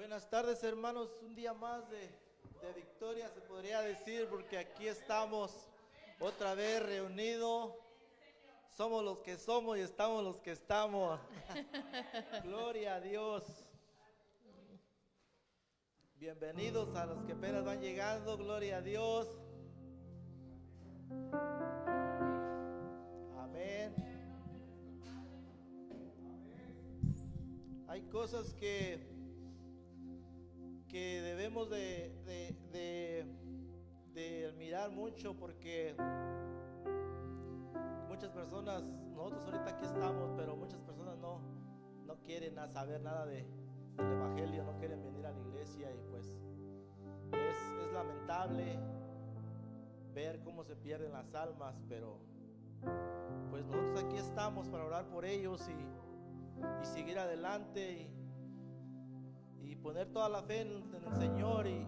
Buenas tardes, hermanos, un día más de victoria se podría decir, porque aquí estamos otra vez reunidos. Somos los que somos y estamos los que estamos. Gloria a Dios. Bienvenidos a los que apenas van llegando, gloria a Dios. Amén. Hay cosas que debemos de admirar mucho, porque muchas personas, nosotros ahorita aquí estamos, pero muchas personas no quieren saber nada del evangelio, no quieren venir a la iglesia, y pues es lamentable ver cómo se pierden las almas, pero pues nosotros aquí estamos para orar por ellos y seguir adelante y poner toda la fe en el Señor y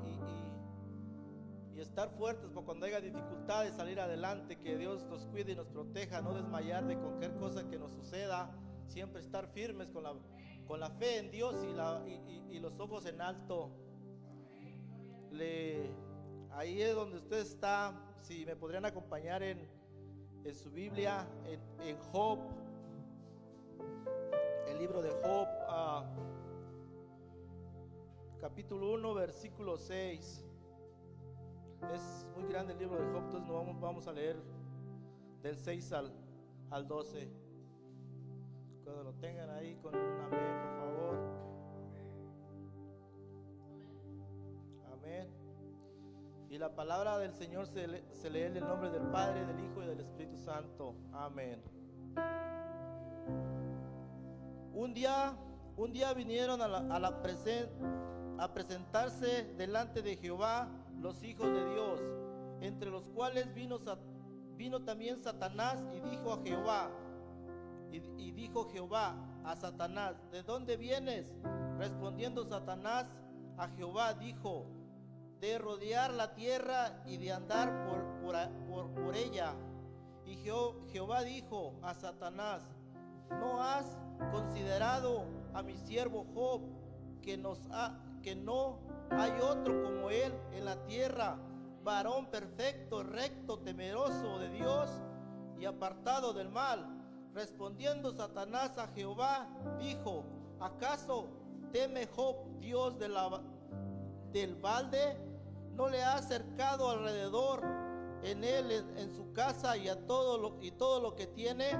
estar fuertes para cuando haya dificultades salir adelante. Que Dios nos cuide y nos proteja, no desmayar de cualquier cosa que nos suceda, siempre estar firmes con la fe en Dios y los ojos en alto. Ahí es donde usted está, si me podrían acompañar en su Biblia, en Job, el libro de Job, capítulo 1, versículo 6. Es muy grande el libro de Job, entonces no vamos a leer del 6 al 12. Cuando lo tengan ahí, con un amén, por favor. Amén. Y la palabra del Señor se lee en el nombre del Padre, del Hijo y del Espíritu Santo. Amén. Un día vinieron a presentarse delante de Jehová los hijos de Dios, entre los cuales vino también Satanás, y dijo Jehová a Satanás: ¿de dónde vienes? Respondiendo Satanás a Jehová, dijo: de rodear la tierra y de andar por ella. Y Jehová dijo a Satanás: ¿no has considerado a mi siervo Job, que no hay otro como él en la tierra, varón perfecto, recto, temeroso de Dios y apartado del mal? Respondiendo Satanás a Jehová, dijo: ¿acaso teme Job Dios del balde? ¿No le ha cercado alrededor en él, en su casa y todo lo que tiene?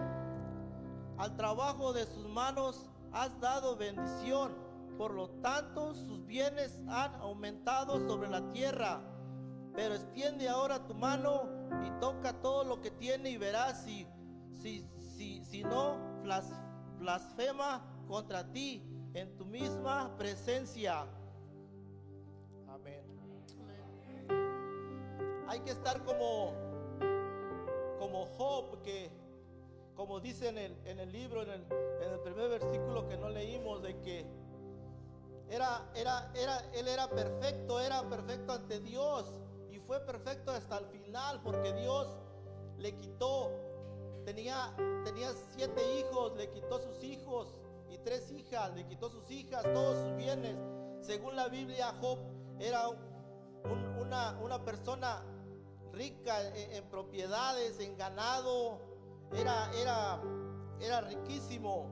Al trabajo de sus manos has dado bendición, por lo tanto sus bienes han aumentado sobre la tierra. Pero extiende ahora tu mano y toca todo lo que tiene, y verás si no blasfema contra ti en tu misma presencia. Amén. Hay que estar como Job, que como dice en el libro, en el primer versículo que no leímos, de que él era perfecto ante Dios, y fue perfecto hasta el final, porque Dios le quitó, tenía 7 hijos, le quitó sus hijos, y 3 hijas, le quitó sus hijas, todos sus bienes. Según la Biblia, Job era una persona rica en propiedades, en ganado, era riquísimo,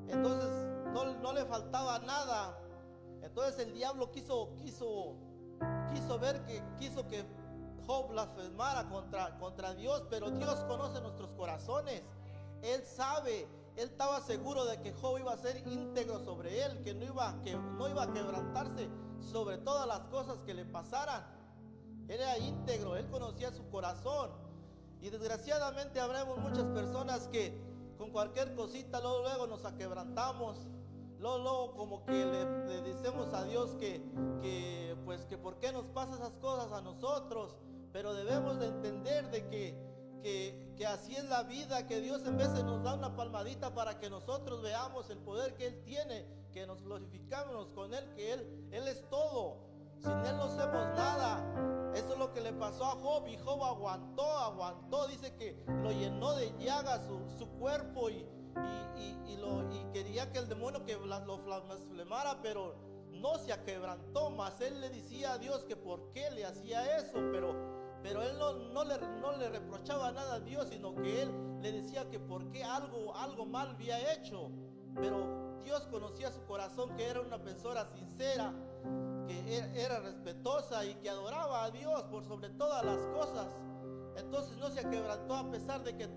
entonces no le faltaba nada. Entonces el diablo quiso que Job blasfemara contra Dios, pero Dios conoce nuestros corazones. Él sabe, él estaba seguro de que Job iba a ser íntegro sobre él, que no iba a quebrantarse sobre todas las cosas que le pasaran. Él era íntegro, él conocía su corazón. Y desgraciadamente habremos muchas personas que con cualquier cosita luego nos aquebrantamos. Luego como que le decimos a Dios que por qué nos pasan esas cosas a nosotros. Pero debemos de entender de que así es la vida, que Dios en veces nos da una palmadita para que nosotros veamos el poder que Él tiene, que nos glorificamos con Él, que Él es todo. Sin Él no hacemos nada. Eso es lo que le pasó a Job, y Job aguantó. Dice que lo llenó de llagas su cuerpo, y quería que el demonio que lo blasfemara, pero no se aquebrantó, mas él le decía a Dios que por qué le hacía eso, pero él no le reprochaba nada a Dios, sino que él le decía que por qué algo mal había hecho. Pero Dios conocía su corazón, que era una persona sincera, que era respetuosa y que adoraba a Dios por sobre todas las cosas. Entonces no se quebrantó, a pesar de que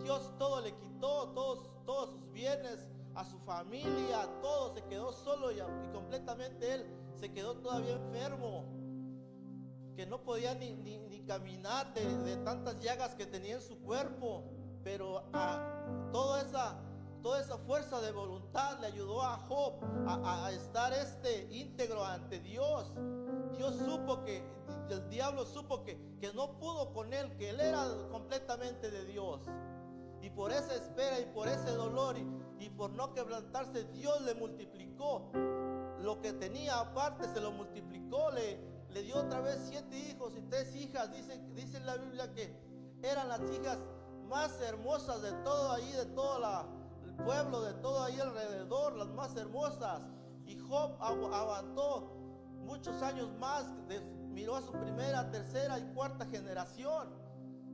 Dios todo le quitó, todos sus bienes, a su familia, todo, se quedó solo y completamente él se quedó todavía enfermo, que no podía ni caminar de tantas llagas que tenía en su cuerpo. Pero toda esa fuerza de voluntad le ayudó a Job a estar íntegro ante Dios. El diablo supo que no pudo con él, que él era completamente de Dios. Y por esa espera y por ese dolor y por no quebrantarse, Dios le multiplicó lo que tenía aparte, se lo multiplicó, le dio otra vez 7 hijos y 3 hijas. Dice en la Biblia que eran las hijas más hermosas de todo ahí, de todo el pueblo, de todo ahí alrededor, las más hermosas. Y Job aguantó muchos años más, miró a su primera, tercera y cuarta generación,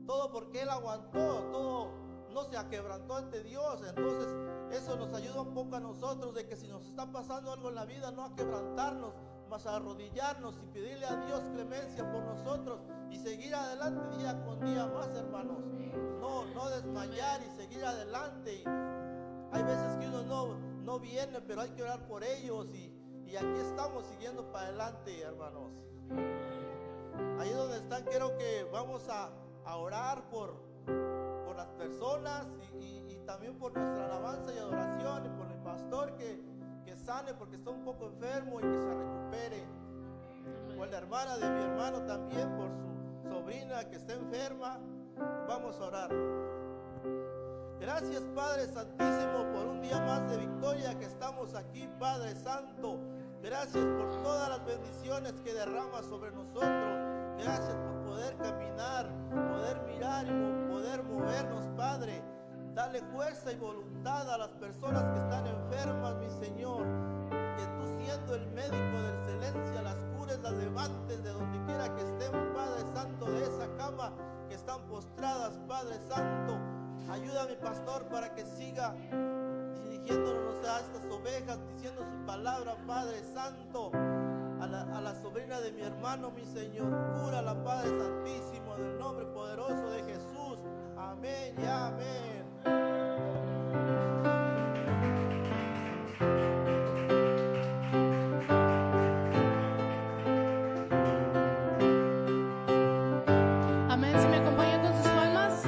todo porque él aguantó, todo, no se aquebrantó ante Dios. Entonces eso nos ayuda un poco a nosotros, de que si nos está pasando algo en la vida, no a quebrantarnos, mas a arrodillarnos y pedirle a Dios clemencia por nosotros y seguir adelante día con día más, hermanos. No desmayar y seguir adelante. Y hay veces que uno no viene, pero hay que orar por ellos, y aquí estamos siguiendo para adelante, hermanos. Ahí donde están, quiero que vamos a orar por las personas y también por nuestra alabanza y adoración, y por el pastor que sane porque está un poco enfermo y que se recupere. Por la hermana de mi hermano también, por su sobrina que está enferma. Vamos a orar. Gracias, Padre Santísimo, por un día más de victoria que estamos aquí, Padre Santo. Gracias por todas las bendiciones que derramas sobre nosotros. Gracias por poder caminar, poder mirar y poder movernos, Padre. Dale fuerza y voluntad a las personas que están enfermas, mi Señor. Que tú, siendo el médico de excelencia, las cures, las levantes de donde quiera que estén, Padre Santo, de esa cama que están postradas, Padre Santo. Ayuda a mi pastor para que siga dirigiéndonos a estas ovejas, diciendo su palabra, Padre Santo. A la sobrina de mi hermano, mi Señor, cúrala, Padre Santísimo, en el nombre poderoso de Jesús. Amén y amén. Amén. Si me acompañan con sus palmas.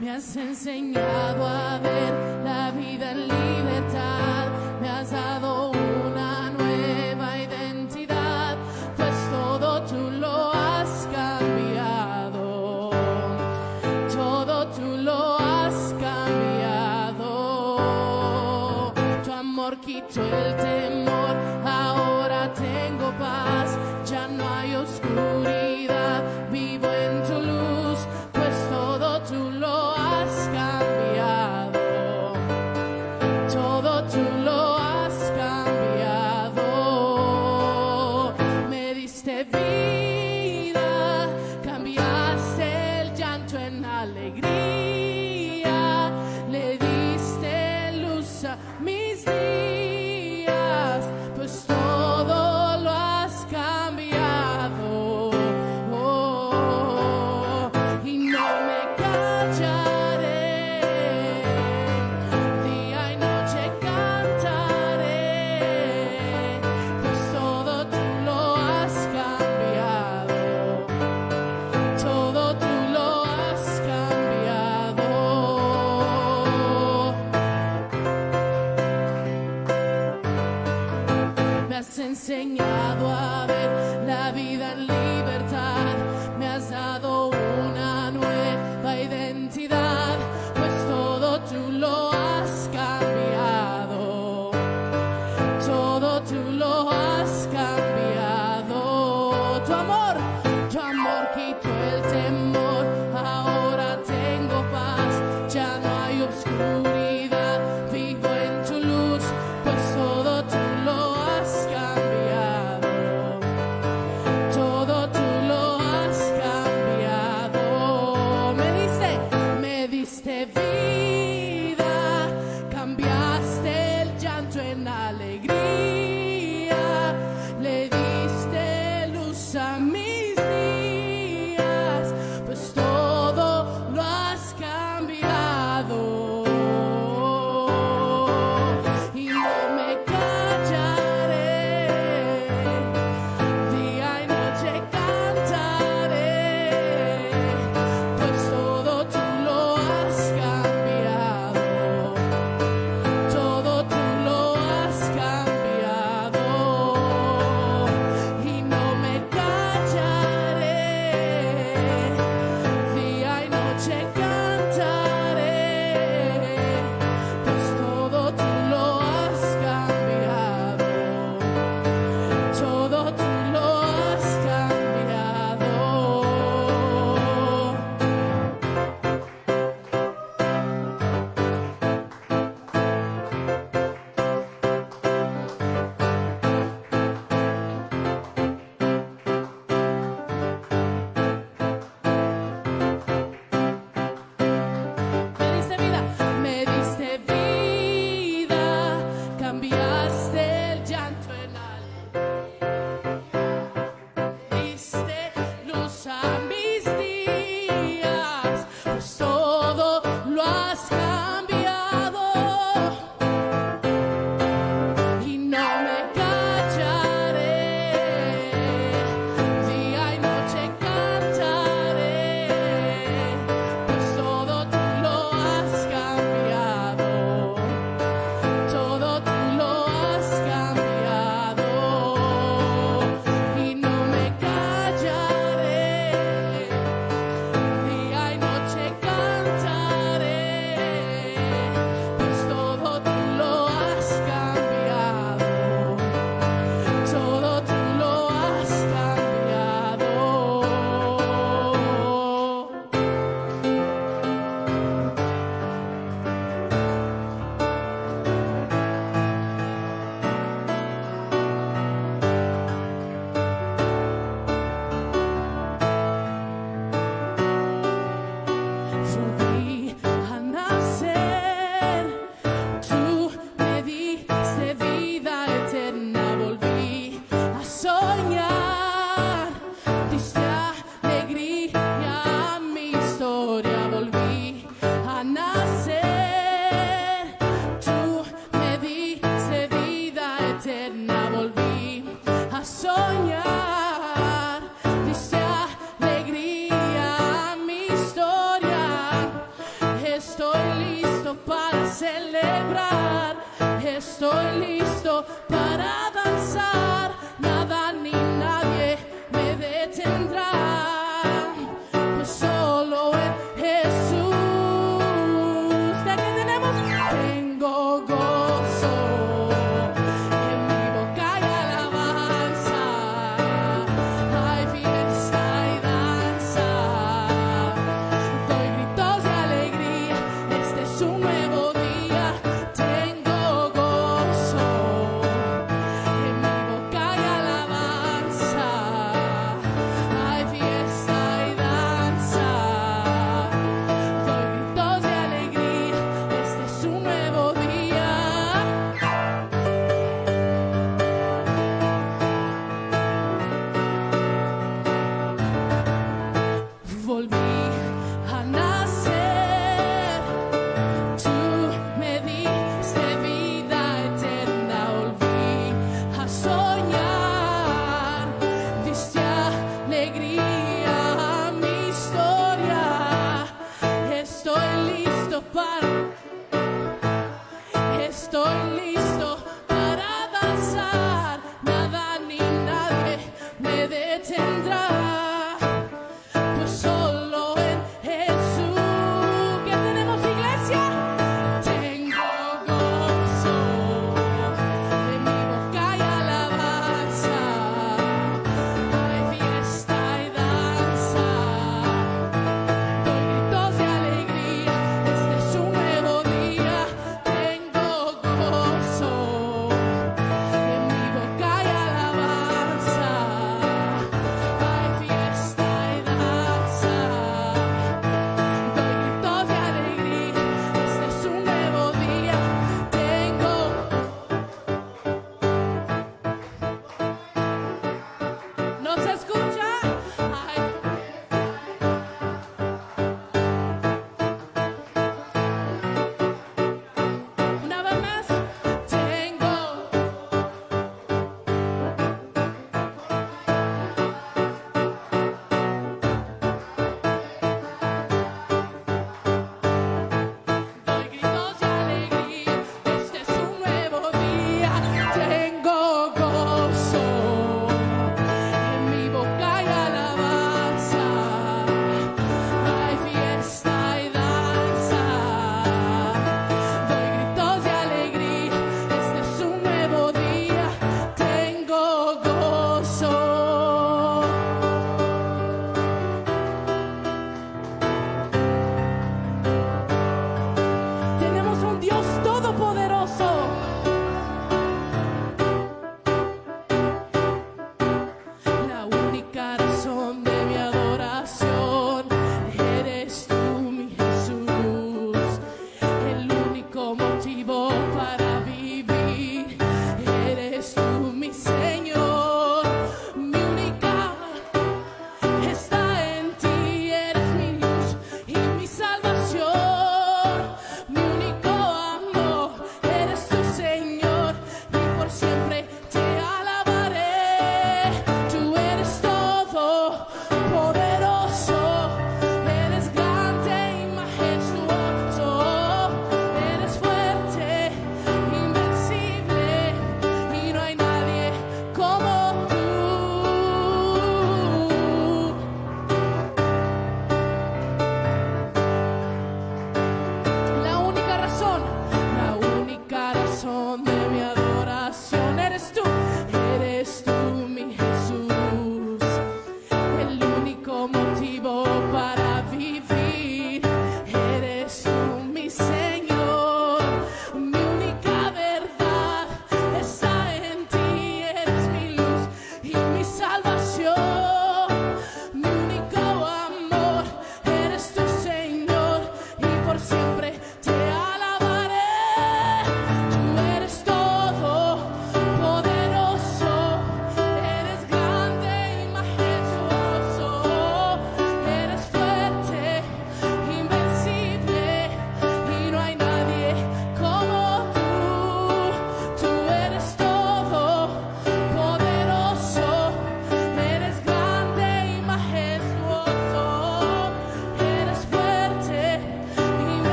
Me has enseñado a ver la vida en libertad. Me has dado una nueva identidad, pues todo tú lo has cambiado. Todo tú lo has cambiado. Tu amor quitó el temor, ahora tengo paz. Ya no hay oscuridad, vivo en tu luz, pues todo tú lo has cambiado. Todo tú lo has cambiado. Me diste vida, cambiaste el llanto en alegría, le diste luz a mis días, pues todo lo has cambiado. Oh, y no me callaré, día y noche cantaré, pues todo tú lo has cambiado. Todo tú lo has cambiado. estoy listo para danzar, nada ni nadie me detendrá, pues solo en Jesús. ¿De qué tenemos? Tengo gozo, en mi boca hay alabanza, hay fiesta y danza, doy gritos de alegría, este es un nuevo día. Tengo gozo, en mi boca hay alabanza, hay fiesta y danza, doy gritos de alegría, este es un nuevo día. Volví a nacer, tú me diste vida eterna, volví a soñar, diste alegría a mi historia, estoy listo para danzar, nada ni nadie me detendrá, pues solo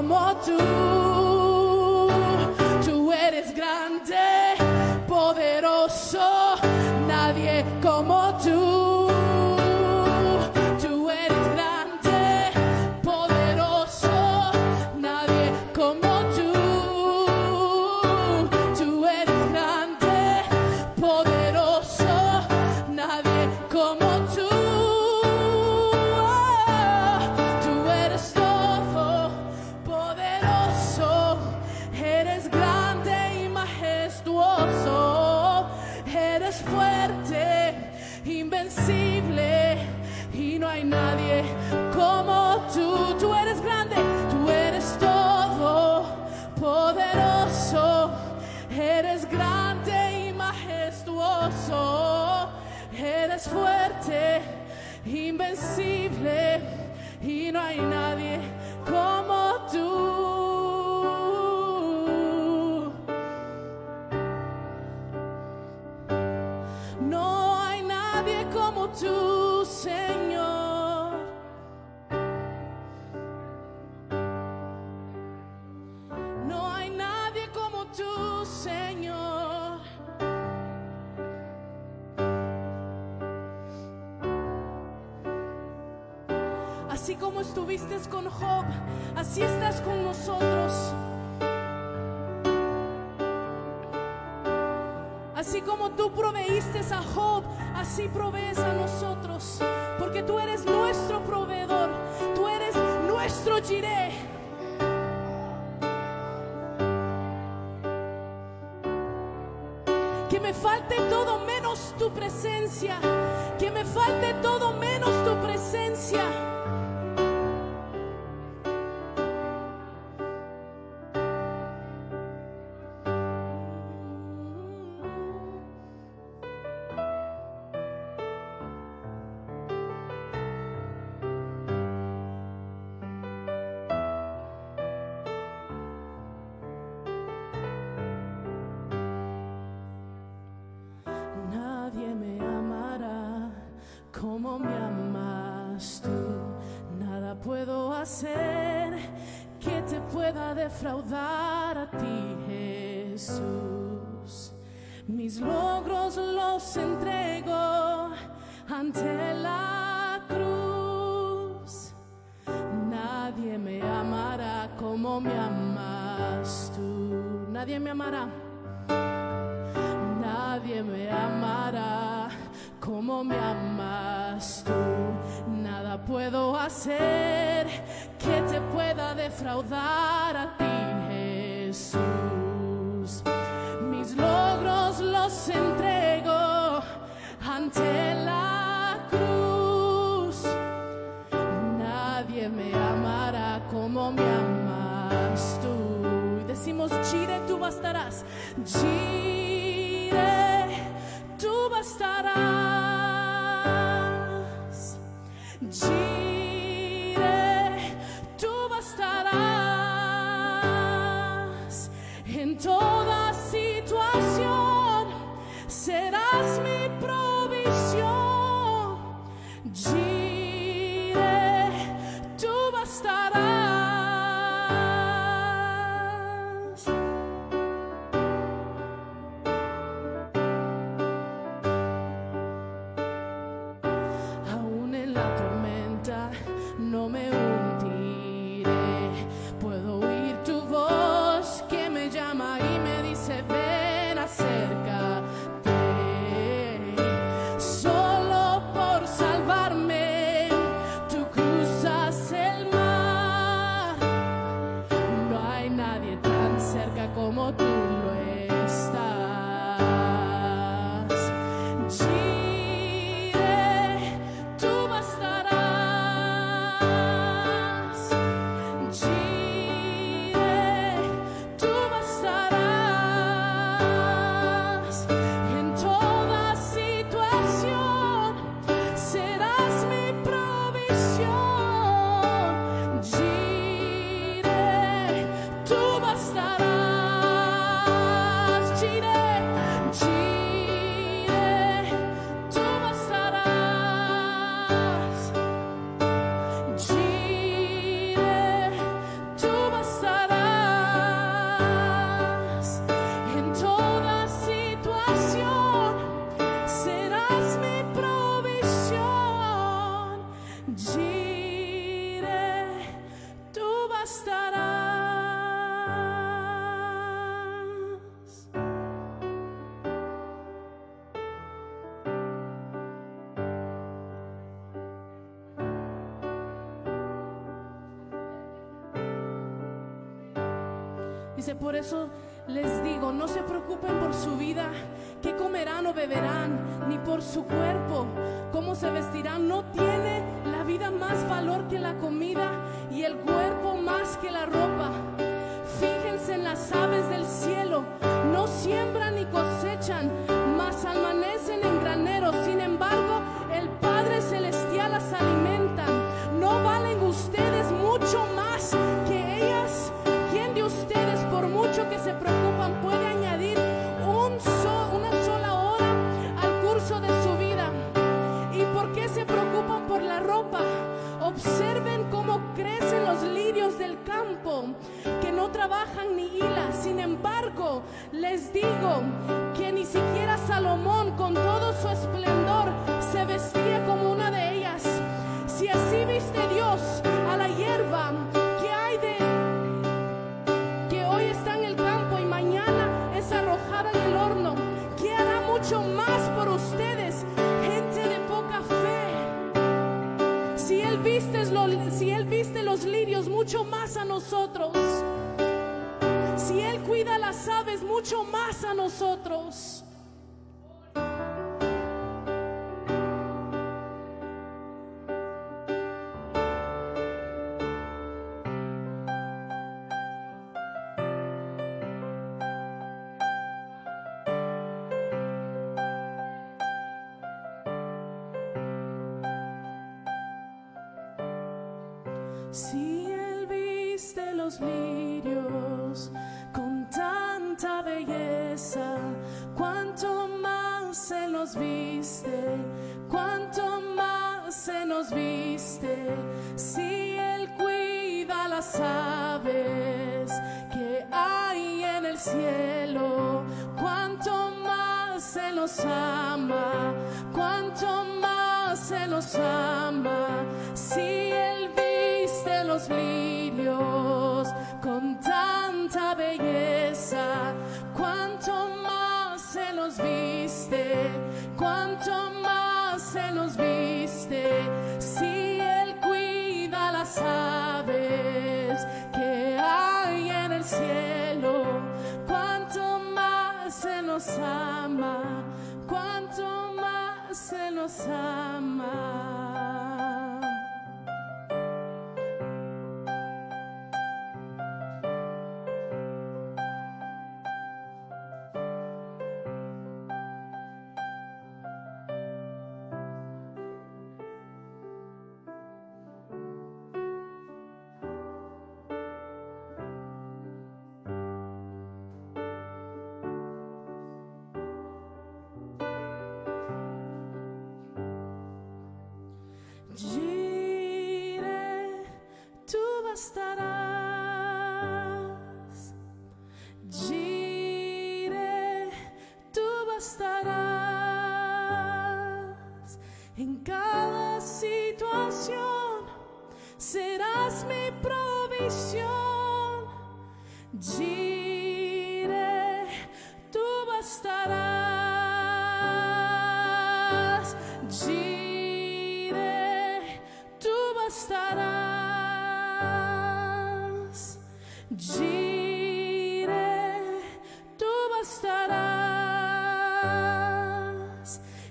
como tú. Tú eres grande, poderoso, nadie como tú. Tú eres grande, poderoso, nadie como tú. Tú eres grande, poderoso, nadie como tú. Tú eres todo poderoso, eres grande y majestuoso, eres fuerte, invencible, y no hay nadie como tú. Tú eres grande, tú eres todo poderoso, eres grande y majestuoso, eres fuerte, invencible, y no hay nadie como tú. No hay nadie como tú, Señor. No hay nadie como tú, Señor. Así como estuviste con Job, así estás con nosotros. Así como tú proveíste a Job, así provees a nosotros, porque tú eres nuestro proveedor, tú eres nuestro Jireh. Que me falte todo menos tu presencia, que me falte todo menos tu presencia. Nadie me amará como me amas tú. Nada puedo hacer que te pueda defraudar a ti, Jesús. Mis logros los entrego ante la cruz. Nadie me amará como me amas tú. Nadie me amará. Nadie me amará como me amas tú. Nada puedo hacer que te pueda defraudar a ti, Jesús. Mis logros los entrego ante la cruz. Nadie me amará como me amas tú. Y decimos, Jireh, tú bastarás. Jireh, tú bastarás. Jireh, tú bastarás. En toda situación serás mi provisión. Jireh, tú bastarás. Aún en la tormenta no me hundiré. Puedo oír tu voz que me llama y me dice, ven, acércate. Solo por salvarme tú cruzas el mar. No hay nadie tan cerca como tú lo estás. Jireh, tú bastarás. Jireh, tú bastarás. En toda situación serás mi provisión. Jireh, tú bastarás. Jireh, Jireh, tú bastarás. Jireh, tú bastarás. Dice, por eso les digo, no se preocupen por su vida, qué comerán o beberán, ni por su cuerpo, cómo se vestirán. ¿No tiene la vida más valor que la comida y el cuerpo más que la ropa? Fíjense en las aves del cielo, no siembran ni cosechan, mas amanecen en graneros. Sin embargo, el Padre Celestial las alimenta. ¿No valen ustedes mucho más que ellas? ¿Quién de ustedes, por mucho que se preocupan, puede añadir una sola hora al curso de su vida? ¿Y por qué se preocupan por la ropa? Observen cómo crecen los lirios del campo, que no trabajan ni hilan. Sin embargo, les digo que ni siquiera Salomón, con todo su esplendor, se vestía como una de ellas. Si así viste Dios a la hierba que hay que hoy está en el campo y mañana es arrojada en el horno, ¿qué hará mucho más por ustedes, gente de poca fe? Si Él viste los lirios, mucho más a nosotros. Si Él cuida las aves, mucho más a nosotros. Si Él viste los lirios con tanta belleza, cuánto más se nos viste, cuánto más se nos viste. Si Él cuida las aves que hay en el cielo, cuánto más se nos ama, cuánto más se nos ama. Si Él viste los lirios con tanta belleza, cuánto más se nos viste, cuánto más se nos viste. Si Él cuida las aves que hay en el cielo, cuánto más se nos ama, cuánto más se nos ama. Jireh, tú bastarás. Jireh, tú bastarás. En cada situación serás mi provisión. Jireh, tú bastarás. Jireh, tú bastarás. Jireh, tú bastarás.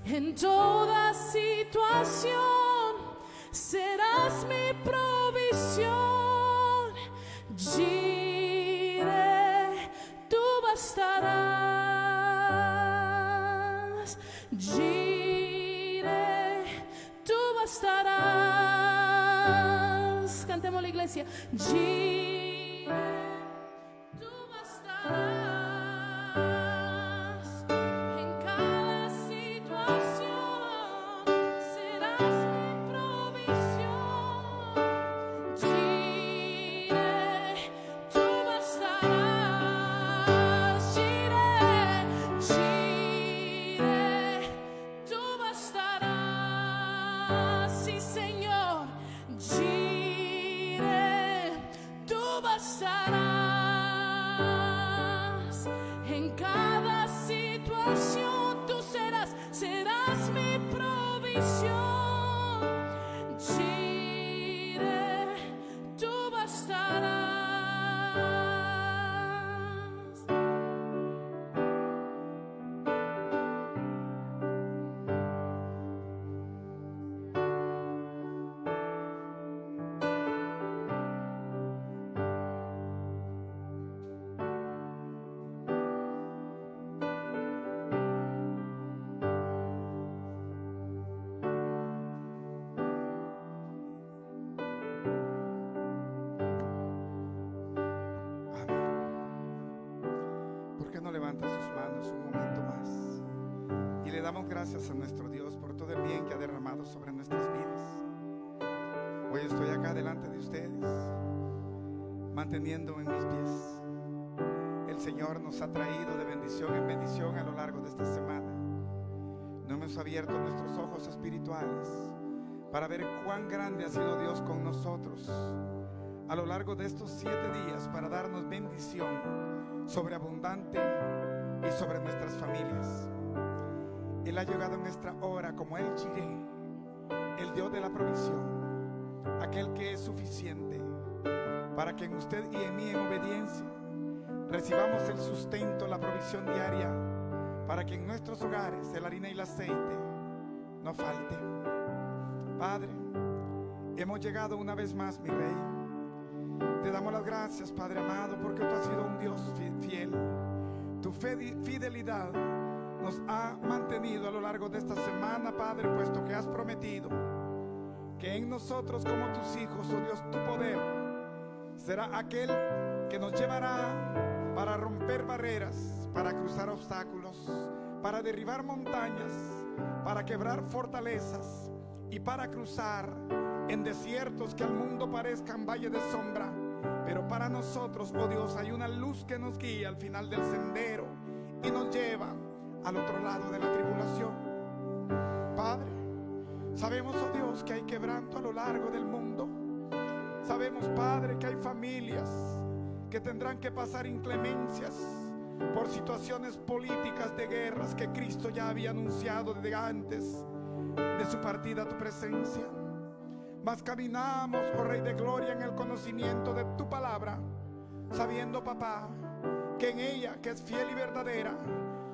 En toda situación serás mi provisión. Jireh, tú bastarás. Jireh, tú bastarás. Cantemos la iglesia. Jireh, tú bastarás. En cada situación serás mi provisión. Jireh, tú bastarás. Jireh, Jireh, tú bastarás. Sí, Señor. Jireh, tú Dios un momento más y le damos gracias a nuestro Dios por todo el bien que ha derramado sobre nuestras vidas. Hoy estoy acá delante de ustedes, manteniéndome en mis pies. El Señor nos ha traído de bendición en bendición a lo largo de esta semana. No hemos abierto nuestros ojos espirituales para ver cuán grande ha sido Dios con nosotros a lo largo de estos 7 días, para darnos bendición sobreabundante y sobre nuestras familias. Él ha llegado en nuestra hora como el Jireh, el Dios de la provisión, aquel que es suficiente para que en usted y en mí, en obediencia, recibamos el sustento, la provisión diaria, para que en nuestros hogares la harina y el aceite no falte. Padre, hemos llegado una vez más, mi Rey. Te damos las gracias, Padre amado, porque tú has sido un Dios fiel. Tu fidelidad nos ha mantenido a lo largo de esta semana, Padre, puesto que has prometido que en nosotros como tus hijos, oh Dios, tu poder será aquel que nos llevará para romper barreras, para cruzar obstáculos, para derribar montañas, para quebrar fortalezas y para cruzar en desiertos que al mundo parezcan valle de sombra. Pero para nosotros, oh Dios, hay una luz que nos guía al final del sendero y nos lleva al otro lado de la tribulación. Padre, sabemos, oh Dios, que hay quebranto a lo largo del mundo. Sabemos, Padre, que hay familias que tendrán que pasar inclemencias por situaciones políticas de guerras que Cristo ya había anunciado desde antes de su partida a tu presencia. Mas caminamos, oh Rey de Gloria, en el conocimiento de tu palabra, sabiendo, papá, que en ella, que es fiel y verdadera,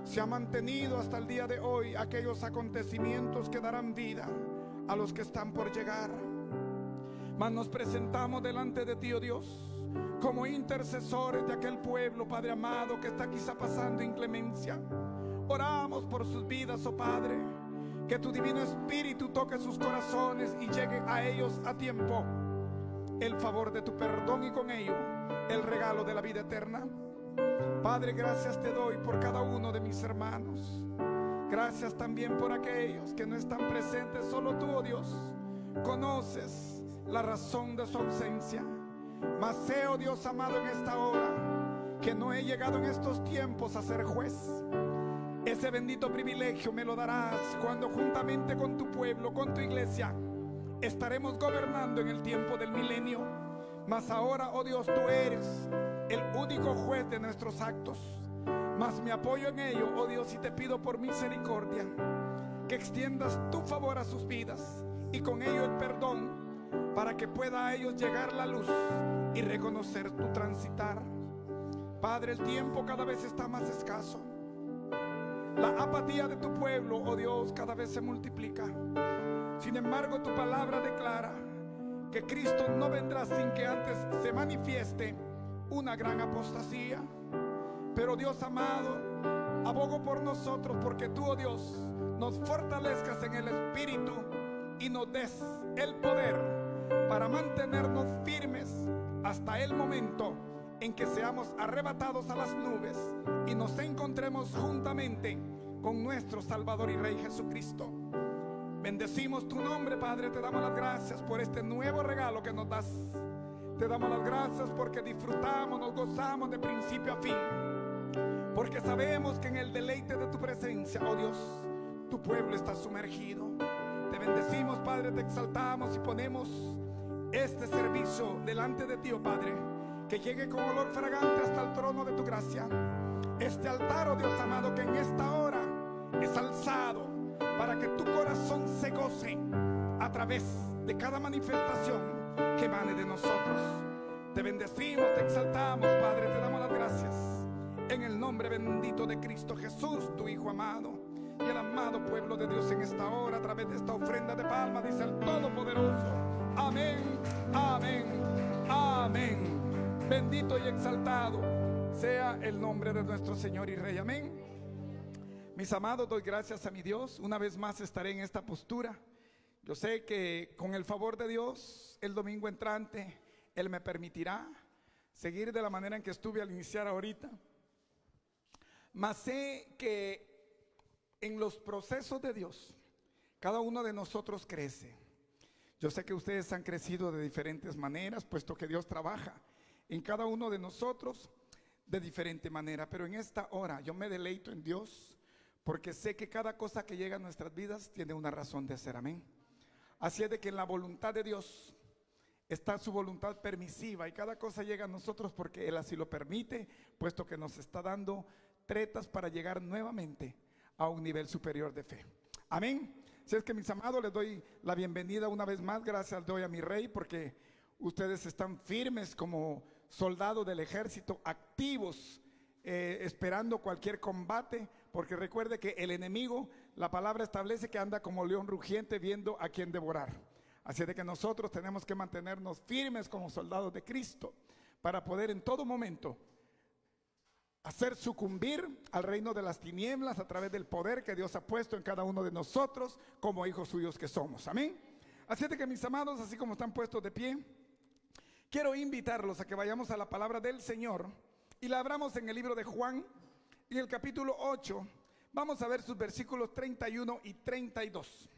se ha mantenido hasta el día de hoy aquellos acontecimientos que darán vida a los que están por llegar. Mas nos presentamos delante de ti, oh Dios, como intercesores de aquel pueblo, Padre amado, que está quizá pasando inclemencia. Oramos por sus vidas, oh Padre, que tu divino Espíritu toque sus corazones y llegue a ellos a tiempo el favor de tu perdón y con ello el regalo de la vida eterna. Padre, gracias te doy por cada uno de mis hermanos. Gracias también por aquellos que no están presentes. Solo tú, oh Dios, conoces la razón de su ausencia. Mas sé, oh Dios amado, en esta hora que no he llegado en estos tiempos a ser juez. Ese bendito privilegio me lo darás cuando juntamente con tu pueblo, con tu iglesia, estaremos gobernando en el tiempo del milenio. Mas ahora, oh Dios, tú eres el único juez de nuestros actos. Mas me apoyo en ello, oh Dios, y te pido por misericordia que extiendas tu favor a sus vidas y con ello el perdón, para que pueda a ellos llegar la luz y reconocer tu transitar. Padre, el tiempo cada vez está más escaso. La apatía de tu pueblo, oh Dios, cada vez se multiplica. Sin embargo, tu palabra declara que Cristo no vendrá sin que antes se manifieste una gran apostasía. Pero Dios amado, abogo por nosotros, porque tú, oh Dios, nos fortalezcas en el Espíritu y nos des el poder para mantenernos firmes hasta el momento en que seamos arrebatados a las nubes y nos encontremos juntamente con nuestro Salvador y Rey Jesucristo. Bendecimos tu nombre, Padre. Te damos las gracias por este nuevo regalo que nos das. Te damos las gracias porque disfrutamos, nos gozamos de principio a fin, porque sabemos que en el deleite de tu presencia, oh Dios, tu pueblo está sumergido. Te bendecimos, Padre, te exaltamos y ponemos este servicio delante de ti, oh Padre, que llegue con olor fragante hasta el trono de tu gracia. Este altar, oh Dios amado, que en esta hora es alzado para que tu corazón se goce a través de cada manifestación que emane de nosotros. Te bendecimos, te exaltamos, Padre, te damos las gracias en el nombre bendito de Cristo Jesús, tu Hijo amado. Y el amado pueblo de Dios en esta hora, a través de esta ofrenda de palma, dice el Todopoderoso: amén, amén, amén. Bendito y exaltado sea el nombre de nuestro Señor y Rey. Amén. Mis amados, doy gracias a mi Dios. Una vez más estaré en esta postura. Yo sé que con el favor de Dios, el domingo entrante, Él me permitirá seguir de la manera en que estuve al iniciar ahorita. Mas sé que en los procesos de Dios, cada uno de nosotros crece. Yo sé que ustedes han crecido de diferentes maneras, puesto que Dios trabaja en cada uno de nosotros de diferente manera. Pero en esta hora yo me deleito en Dios, porque sé que cada cosa que llega a nuestras vidas tiene una razón de ser. Amén. Así es de que en la voluntad de Dios está su voluntad permisiva, y cada cosa llega a nosotros porque Él así lo permite, puesto que nos está dando tretas para llegar nuevamente a un nivel superior de fe. Amén. Si es que, mis amados, les doy la bienvenida una vez más. Gracias doy a mi Rey, porque ustedes están firmes como soldados del ejército, activos, esperando cualquier combate, porque recuerde que el enemigo, la palabra establece que anda como león rugiente viendo a quién devorar. Así de que nosotros tenemos que mantenernos firmes como soldados de Cristo, para poder en todo momento hacer sucumbir al reino de las tinieblas a través del poder que Dios ha puesto en cada uno de nosotros como hijos suyos que somos. Amén. Así de que, mis amados, así como están puestos de pie, quiero invitarlos a que vayamos a la palabra del Señor y la abramos en el libro de Juan, en el capítulo 8. Vamos a ver sus versículos 31 y 32.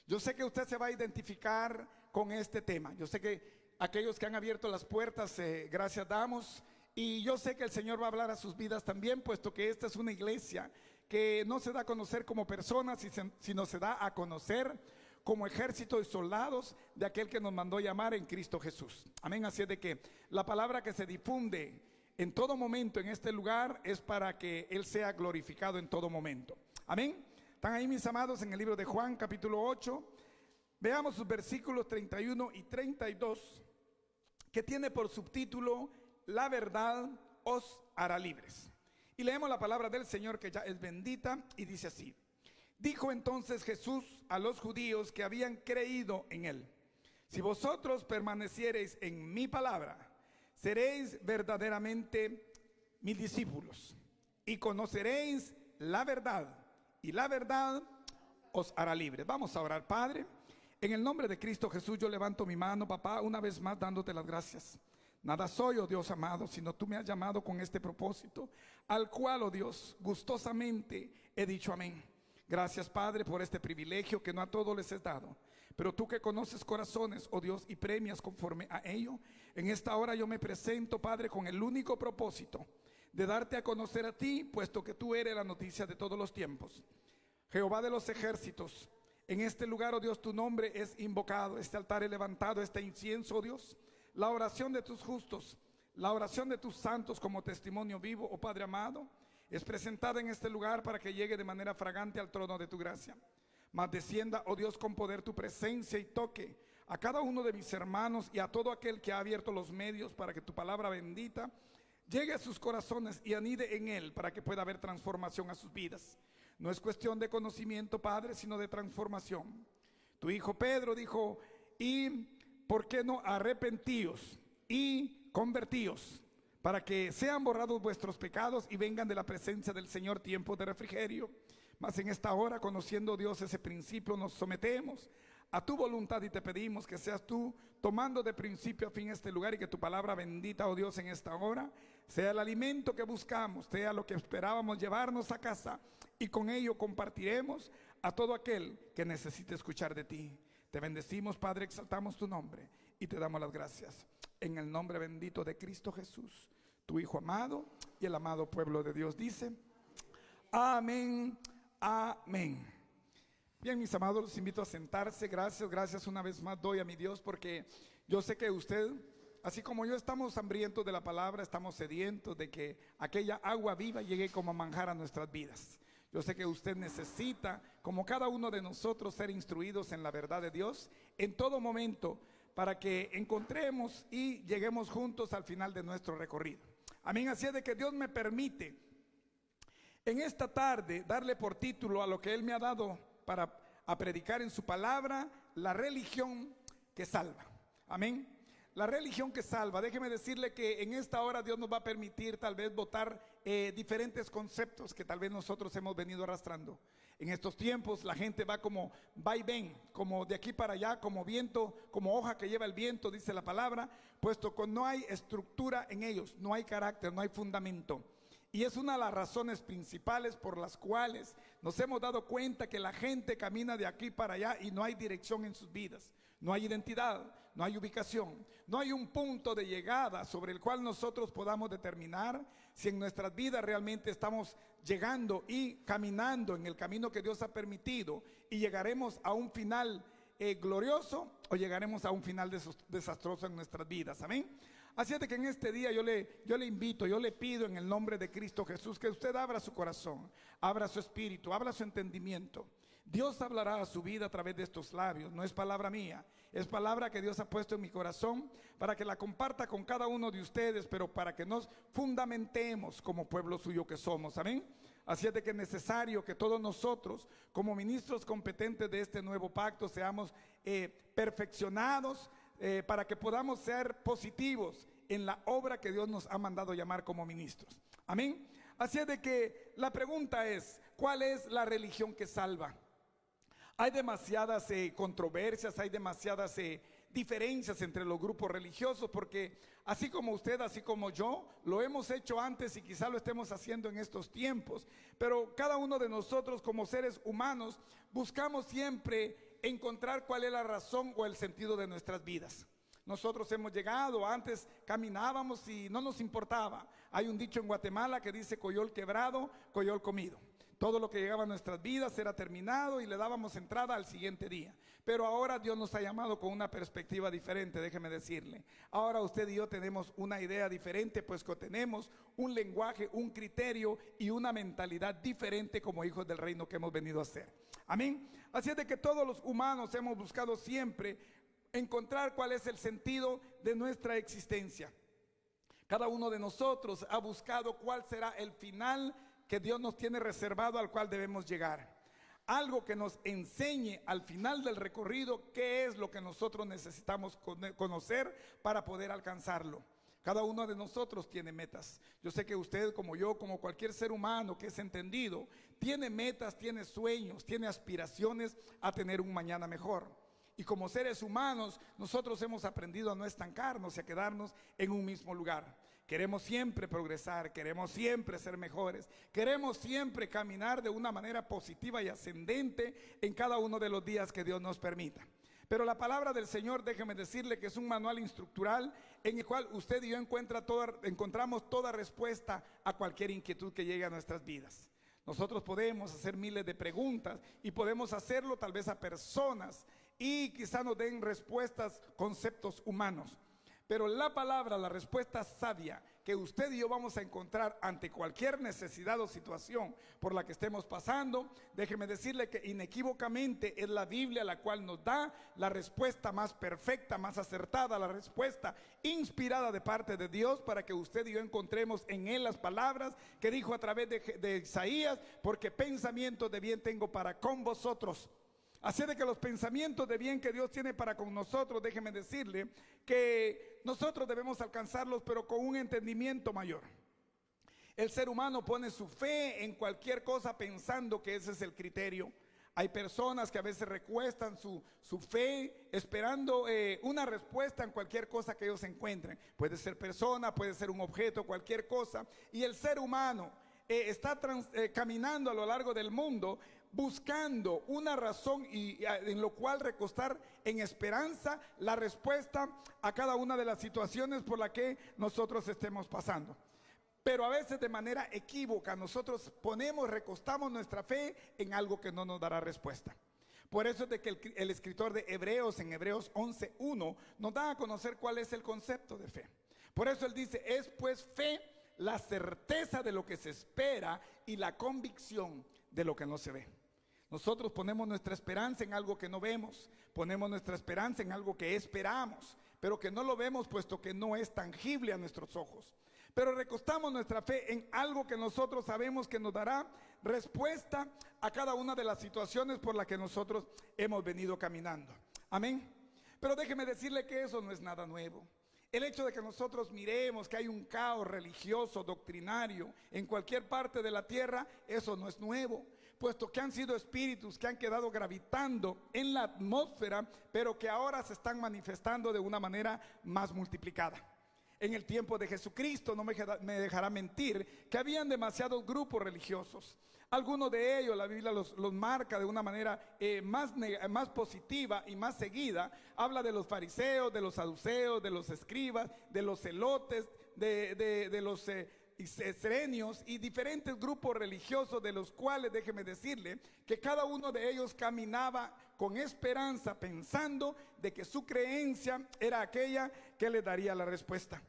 Yo sé que usted se va a identificar con este tema. Yo sé que aquellos que han abierto las puertas, gracias damos. Y yo sé que el Señor va a hablar a sus vidas también, puesto que esta es una iglesia que no se da a conocer como personas, sino se da a conocer como ejército de soldados de aquel que nos mandó llamar en Cristo Jesús. Amén. Así es de que la palabra que se difunde en todo momento en este lugar es para que Él sea glorificado en todo momento. Amén. Están ahí, mis amados, en el libro de Juan, capítulo 8. Veamos sus versículos 31 y 32, que tiene por subtítulo: La verdad os hará libres. Y leemos la palabra del Señor, que ya es bendita, y dice así: Dijo entonces Jesús a los judíos que habían creído en Él: Si vosotros permaneciereis en mi palabra, seréis verdaderamente mis discípulos, y conoceréis la verdad, y la verdad os hará libres. Vamos a orar. Padre, en el nombre de Cristo Jesús, yo levanto mi mano, papá, una vez más dándote las gracias. Nada soy, oh Dios amado, sino tú me has llamado con este propósito, al cual, oh Dios, gustosamente he dicho amén. Gracias, Padre, por este privilegio que no a todos les es dado, pero tú que conoces corazones, oh Dios, y premias conforme a ello, en esta hora yo me presento, Padre, con el único propósito de darte a conocer a ti, puesto que tú eres la noticia de todos los tiempos. Jehová de los ejércitos, en este lugar, oh Dios, tu nombre es invocado, este altar es levantado, este incienso, oh Dios, la oración de tus justos, la oración de tus santos como testimonio vivo, oh Padre amado, es presentada en este lugar para que llegue de manera fragante al trono de tu gracia. Mas descienda, oh Dios, con poder tu presencia y toque a cada uno de mis hermanos y a todo aquel que ha abierto los medios para que tu palabra bendita llegue a sus corazones y anide en él, para que pueda haber transformación a sus vidas. No es cuestión de conocimiento, Padre, sino de transformación. Tu hijo Pedro dijo: y ¿por qué no arrepentíos y convertíos, para que sean borrados vuestros pecados y vengan de la presencia del Señor tiempos de refrigerio? Mas en esta hora, conociendo, Dios, ese principio, nos sometemos a tu voluntad y te pedimos que seas tú tomando de principio a fin este lugar, y que tu palabra bendita, oh Dios, en esta hora sea el alimento que buscamos, sea lo que esperábamos llevarnos a casa, y con ello compartiremos a todo aquel que necesite escuchar de ti. Te bendecimos, Padre, exaltamos tu nombre y te damos las gracias. En el nombre bendito de Cristo Jesús, tu Hijo amado, y el amado pueblo de Dios dice: amén, amén. Bien, mis amados, los invito a sentarse. Gracias una vez más doy a mi Dios, porque yo sé que usted, así como yo, estamos hambrientos de la palabra, estamos sedientos de que aquella agua viva llegue como manjar a nuestras vidas. Yo sé que usted necesita, como cada uno de nosotros, ser instruidos en la verdad de Dios en todo momento, para que encontremos y lleguemos juntos al final de nuestro recorrido. Amén. Así es de que Dios me permite en esta tarde darle por título a lo que Él me ha dado para predicar en su palabra: la religión que salva. Amén. La religión que salva. Déjeme decirle que en esta hora Dios nos va a permitir tal vez botar diferentes conceptos que tal vez nosotros hemos venido arrastrando. En estos tiempos la gente va como va y ven, como de aquí para allá, como viento, como hoja que lleva el viento, dice la palabra, puesto que no hay estructura en ellos, no hay carácter, no hay fundamento. Y es una de las razones principales por las cuales nos hemos dado cuenta que la gente camina de aquí para allá y no hay dirección en sus vidas. No hay identidad, no hay ubicación, no hay un punto de llegada sobre el cual nosotros podamos determinar si en nuestras vidas realmente estamos llegando y caminando en el camino que Dios ha permitido y llegaremos a un final glorioso o llegaremos a un final desastroso en nuestras vidas. Amén. Así es de que en este día yo le invito, yo le pido en el nombre de Cristo Jesús que usted abra su corazón, abra su espíritu, abra su entendimiento. Dios hablará a su vida a través de estos labios. No es palabra mía, es palabra que Dios ha puesto en mi corazón para que la comparta con cada uno de ustedes, pero para que nos fundamentemos como pueblo suyo que somos. Amén. Así es de que es necesario que todos nosotros, como ministros competentes de este nuevo pacto, seamos perfeccionados para que podamos ser positivos en la obra que Dios nos ha mandado llamar como ministros. Amén. Así es de que la pregunta es, ¿cuál es la religión que salva? Hay demasiadas controversias, hay demasiadas diferencias entre los grupos religiosos, porque así como usted, así como yo, lo hemos hecho antes y quizá lo estemos haciendo en estos tiempos, pero cada uno de nosotros como seres humanos buscamos siempre encontrar cuál es la razón o el sentido de nuestras vidas. Nosotros hemos llegado, antes caminábamos y no nos importaba. Hay un dicho en Guatemala que dice: coyol quebrado, coyol comido. Todo lo que llegaba a nuestras vidas era terminado y le dábamos entrada al siguiente día. Pero ahora Dios nos ha llamado con una perspectiva diferente, déjeme decirle. Ahora usted y yo tenemos una idea diferente, pues que tenemos un lenguaje, un criterio y una mentalidad diferente como hijos del reino que hemos venido a ser. Amén. Así es de que todos los humanos hemos buscado siempre encontrar cuál es el sentido de nuestra existencia. Cada uno de nosotros ha buscado cuál será el final que Dios nos tiene reservado al cual debemos llegar. Algo que nos enseñe al final del recorrido qué es lo que nosotros necesitamos conocer para poder alcanzarlo. Cada uno de nosotros tiene metas. Yo sé que usted, como yo, como cualquier ser humano que es entendido, tiene metas, tiene sueños, tiene aspiraciones a tener un mañana mejor. Y como seres humanos, nosotros hemos aprendido a no estancarnos y a quedarnos en un mismo lugar. Queremos siempre progresar, queremos siempre ser mejores, queremos siempre caminar de una manera positiva y ascendente en cada uno de los días que Dios nos permita. Pero la palabra del Señor, déjeme decirle que es un manual instructural en el cual usted y yo encontramos toda respuesta a cualquier inquietud que llegue a nuestras vidas. Nosotros podemos hacer miles de preguntas y podemos hacerlo tal vez a personas y quizá nos den respuestas, conceptos humanos. Pero la palabra, la respuesta sabia que usted y yo vamos a encontrar ante cualquier necesidad o situación por la que estemos pasando, déjeme decirle que inequívocamente es la Biblia la cual nos da la respuesta más perfecta, más acertada, la respuesta inspirada de parte de Dios para que usted y yo encontremos en él las palabras que dijo a través de Isaías: porque pensamientos de bien tengo para con vosotros. Así de que los pensamientos de bien que Dios tiene para con nosotros, déjeme decirle que nosotros debemos alcanzarlos, pero con un entendimiento mayor. El ser humano pone su fe en cualquier cosa pensando que ese es el criterio. Hay personas que a veces recuestan su fe esperando una respuesta en cualquier cosa que ellos encuentren. Puede ser persona, puede ser un objeto, cualquier cosa. Y el ser humano está caminando a lo largo del mundo buscando una razón y en lo cual recostar en esperanza la respuesta a cada una de las situaciones por las que nosotros estemos pasando. Pero a veces de manera equívoca nosotros recostamos nuestra fe en algo que no nos dará respuesta. Por eso es de que el escritor de Hebreos, en Hebreos 11:1, nos da a conocer cuál es el concepto de fe. Por eso él dice: es pues fe la certeza de lo que se espera y la convicción de lo que no se ve. Nosotros ponemos nuestra esperanza en algo que no vemos, ponemos nuestra esperanza en algo que esperamos, pero que no lo vemos puesto que no es tangible a nuestros ojos. Pero recostamos nuestra fe en algo que nosotros sabemos que nos dará respuesta a cada una de las situaciones por las que nosotros hemos venido caminando. Amén. Pero déjeme decirle que eso no es nada nuevo. El hecho de que nosotros miremos que hay un caos religioso, doctrinario en cualquier parte de la tierra, eso no es nuevo, puesto que han sido espíritus que han quedado gravitando en la atmósfera, pero que ahora se están manifestando de una manera más multiplicada. En el tiempo de Jesucristo, no me dejará mentir, que habían demasiados grupos religiosos. Algunos de ellos la Biblia los marca de una manera más positiva y más seguida. Habla de los fariseos, de los saduceos, de los escribas, de los celotes, de los serenios y diferentes grupos religiosos, de los cuales déjeme decirle que cada uno de ellos caminaba con esperanza, pensando de que su creencia era aquella que le daría la respuesta.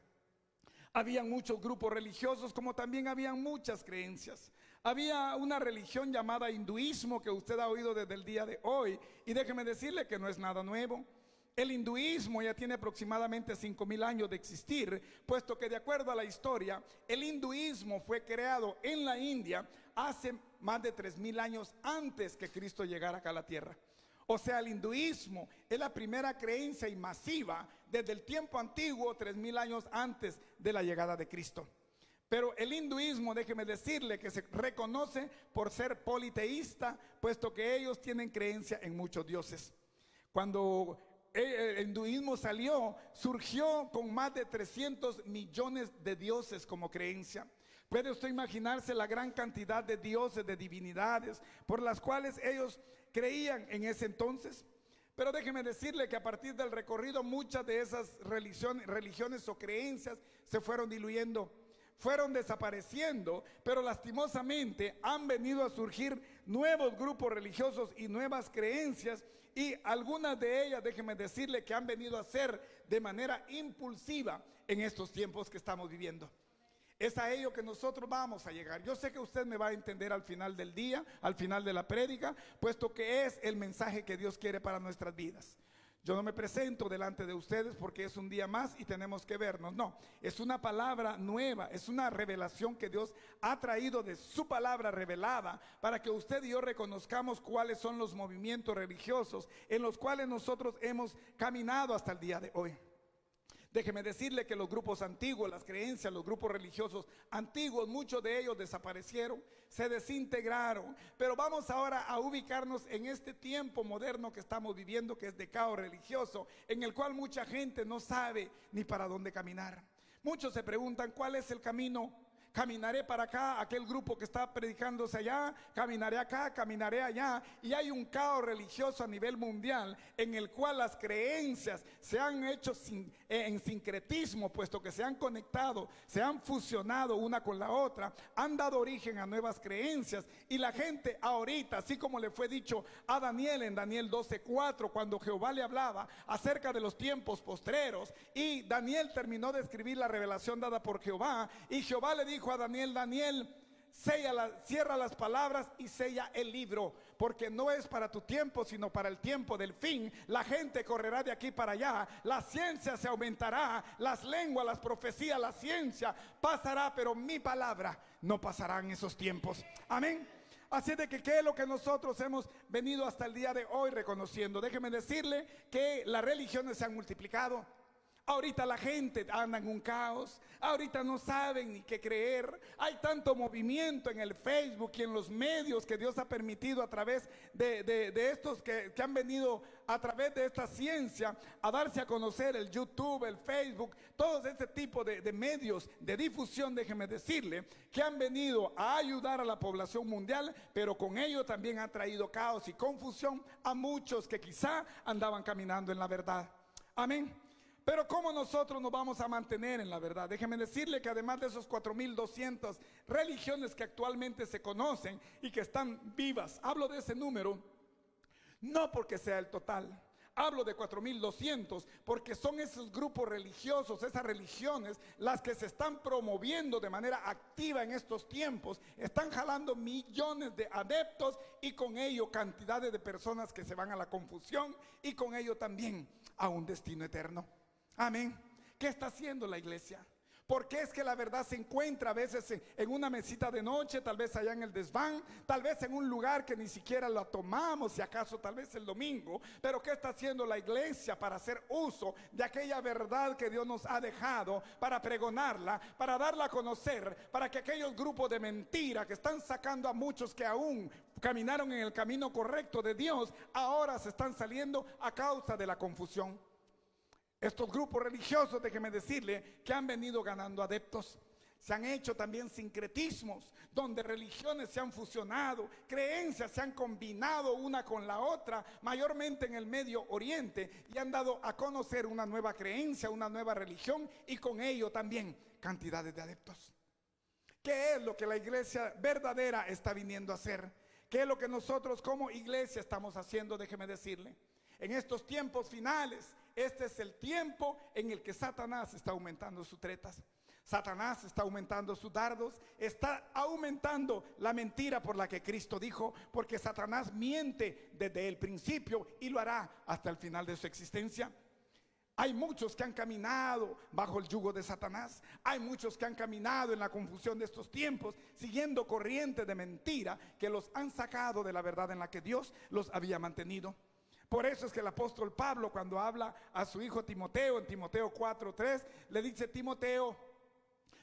Habían muchos grupos religiosos, como también habían muchas creencias. Había una religión llamada hinduismo que usted ha oído desde el día de hoy, y déjeme decirle que no es nada nuevo. El hinduismo ya tiene aproximadamente 5,000 años de existir, puesto que de acuerdo a la historia, el hinduismo fue creado en la India hace más de 3,000 años antes que Cristo llegara acá a la tierra. O sea, el hinduismo es la primera creencia y masiva desde el tiempo antiguo, 3,000 años antes de la llegada de Cristo. Pero el hinduismo, déjeme decirle que se reconoce por ser politeísta, puesto que ellos tienen creencia en muchos dioses. Cuando el hinduismo surgió con más de 300 millones de dioses como creencia. ¿Puede usted imaginarse la gran cantidad de dioses, de divinidades, por las cuales ellos creían en ese entonces? Pero déjeme decirle que a partir del recorrido, muchas de esas religiones o creencias se fueron diluyendo, fueron desapareciendo, pero lastimosamente han venido a surgir nuevos grupos religiosos y nuevas creencias, y algunas de ellas, déjeme decirle, que han venido a ser de manera impulsiva en estos tiempos que estamos viviendo. Es a ello que nosotros vamos a llegar. Yo sé que usted me va a entender al final del día, al final de la prédica, puesto que es el mensaje que Dios quiere para nuestras vidas. Yo no me presento delante de ustedes porque es un día más y tenemos que vernos. No, es una palabra nueva, es una revelación que Dios ha traído de su palabra revelada para que usted y yo reconozcamos cuáles son los movimientos religiosos en los cuales nosotros hemos caminado hasta el día de hoy. Déjeme decirle que los grupos antiguos, las creencias, los grupos religiosos antiguos, muchos de ellos desaparecieron, se desintegraron. Pero vamos ahora a ubicarnos en este tiempo moderno que estamos viviendo, que es de caos religioso, en el cual mucha gente no sabe ni para dónde caminar. Muchos se preguntan, ¿cuál es el camino? Caminaré para acá, aquel grupo que está predicándose allá, caminaré acá, caminaré allá, y hay un caos religioso a nivel mundial en el cual las creencias se han hecho en sincretismo, puesto que se han conectado, se han fusionado una con la otra, han dado origen a nuevas creencias, y la gente ahorita, así como le fue dicho a Daniel en Daniel 12:4, cuando Jehová le hablaba acerca de los tiempos postreros, y Daniel terminó de escribir la revelación dada por Jehová, y Jehová le dijo a Daniel: Daniel, cierra las palabras y sella el libro, porque no es para tu tiempo, sino para el tiempo del fin. La gente correrá de aquí para allá, la ciencia se aumentará, las lenguas, las profecías, la ciencia pasará, pero mi palabra no pasará en esos tiempos. Amén. Así de que, ¿qué es lo que nosotros hemos venido hasta el día de hoy reconociendo? Déjeme decirle que las religiones se han multiplicado. Ahorita la gente anda en un caos, ahorita no saben ni qué creer. Hay tanto movimiento en el Facebook y en los medios que Dios ha permitido a través de estos que han venido a través de esta ciencia a darse a conocer, el YouTube, el Facebook, todo este tipo de medios de difusión, déjeme decirle, que han venido a ayudar a la población mundial, pero con ello también ha traído caos y confusión a muchos que quizá andaban caminando en la verdad. Amén. Pero ¿cómo nosotros nos vamos a mantener en la verdad? Déjeme decirle que además de esos 4,200 religiones que actualmente se conocen y que están vivas, hablo de ese número, no porque sea el total, hablo de 4,200 porque son esos grupos religiosos, esas religiones, las que se están promoviendo de manera activa en estos tiempos, están jalando millones de adeptos y con ello cantidades de personas que se van a la confusión y con ello también a un destino eterno. Amén. ¿Qué está haciendo la iglesia? Porque es que la verdad se encuentra a veces en una mesita de noche, tal vez allá en el desván, tal vez en un lugar que ni siquiera la tomamos, si acaso tal vez el domingo. Pero ¿qué está haciendo la iglesia para hacer uso de aquella verdad que Dios nos ha dejado, para pregonarla, para darla a conocer, para que aquellos grupos de mentira que están sacando a muchos que aún caminaron en el camino correcto de Dios, ahora se están saliendo a causa de la confusión? Estos grupos religiosos, déjeme decirle, que han venido ganando adeptos. Se han hecho también sincretismos, donde religiones se han fusionado, creencias se han combinado una con la otra, mayormente en el Medio Oriente, y han dado a conocer una nueva creencia, una nueva religión, y con ello también cantidades de adeptos. ¿Qué es lo que la iglesia verdadera está viniendo a hacer? ¿Qué es lo que nosotros como iglesia estamos haciendo? Déjeme decirle, en estos tiempos finales, este es el tiempo en el que Satanás está aumentando sus tretas. Satanás está aumentando sus dardos, está aumentando la mentira por la que Cristo dijo, porque Satanás miente desde el principio y lo hará hasta el final de su existencia. Hay muchos que han caminado bajo el yugo de Satanás. Hay muchos que han caminado en la confusión de estos tiempos, siguiendo corrientes de mentira que los han sacado de la verdad en la que Dios los había mantenido. Por eso es que el apóstol Pablo, cuando habla a su hijo Timoteo, en Timoteo 4:3, le dice: Timoteo,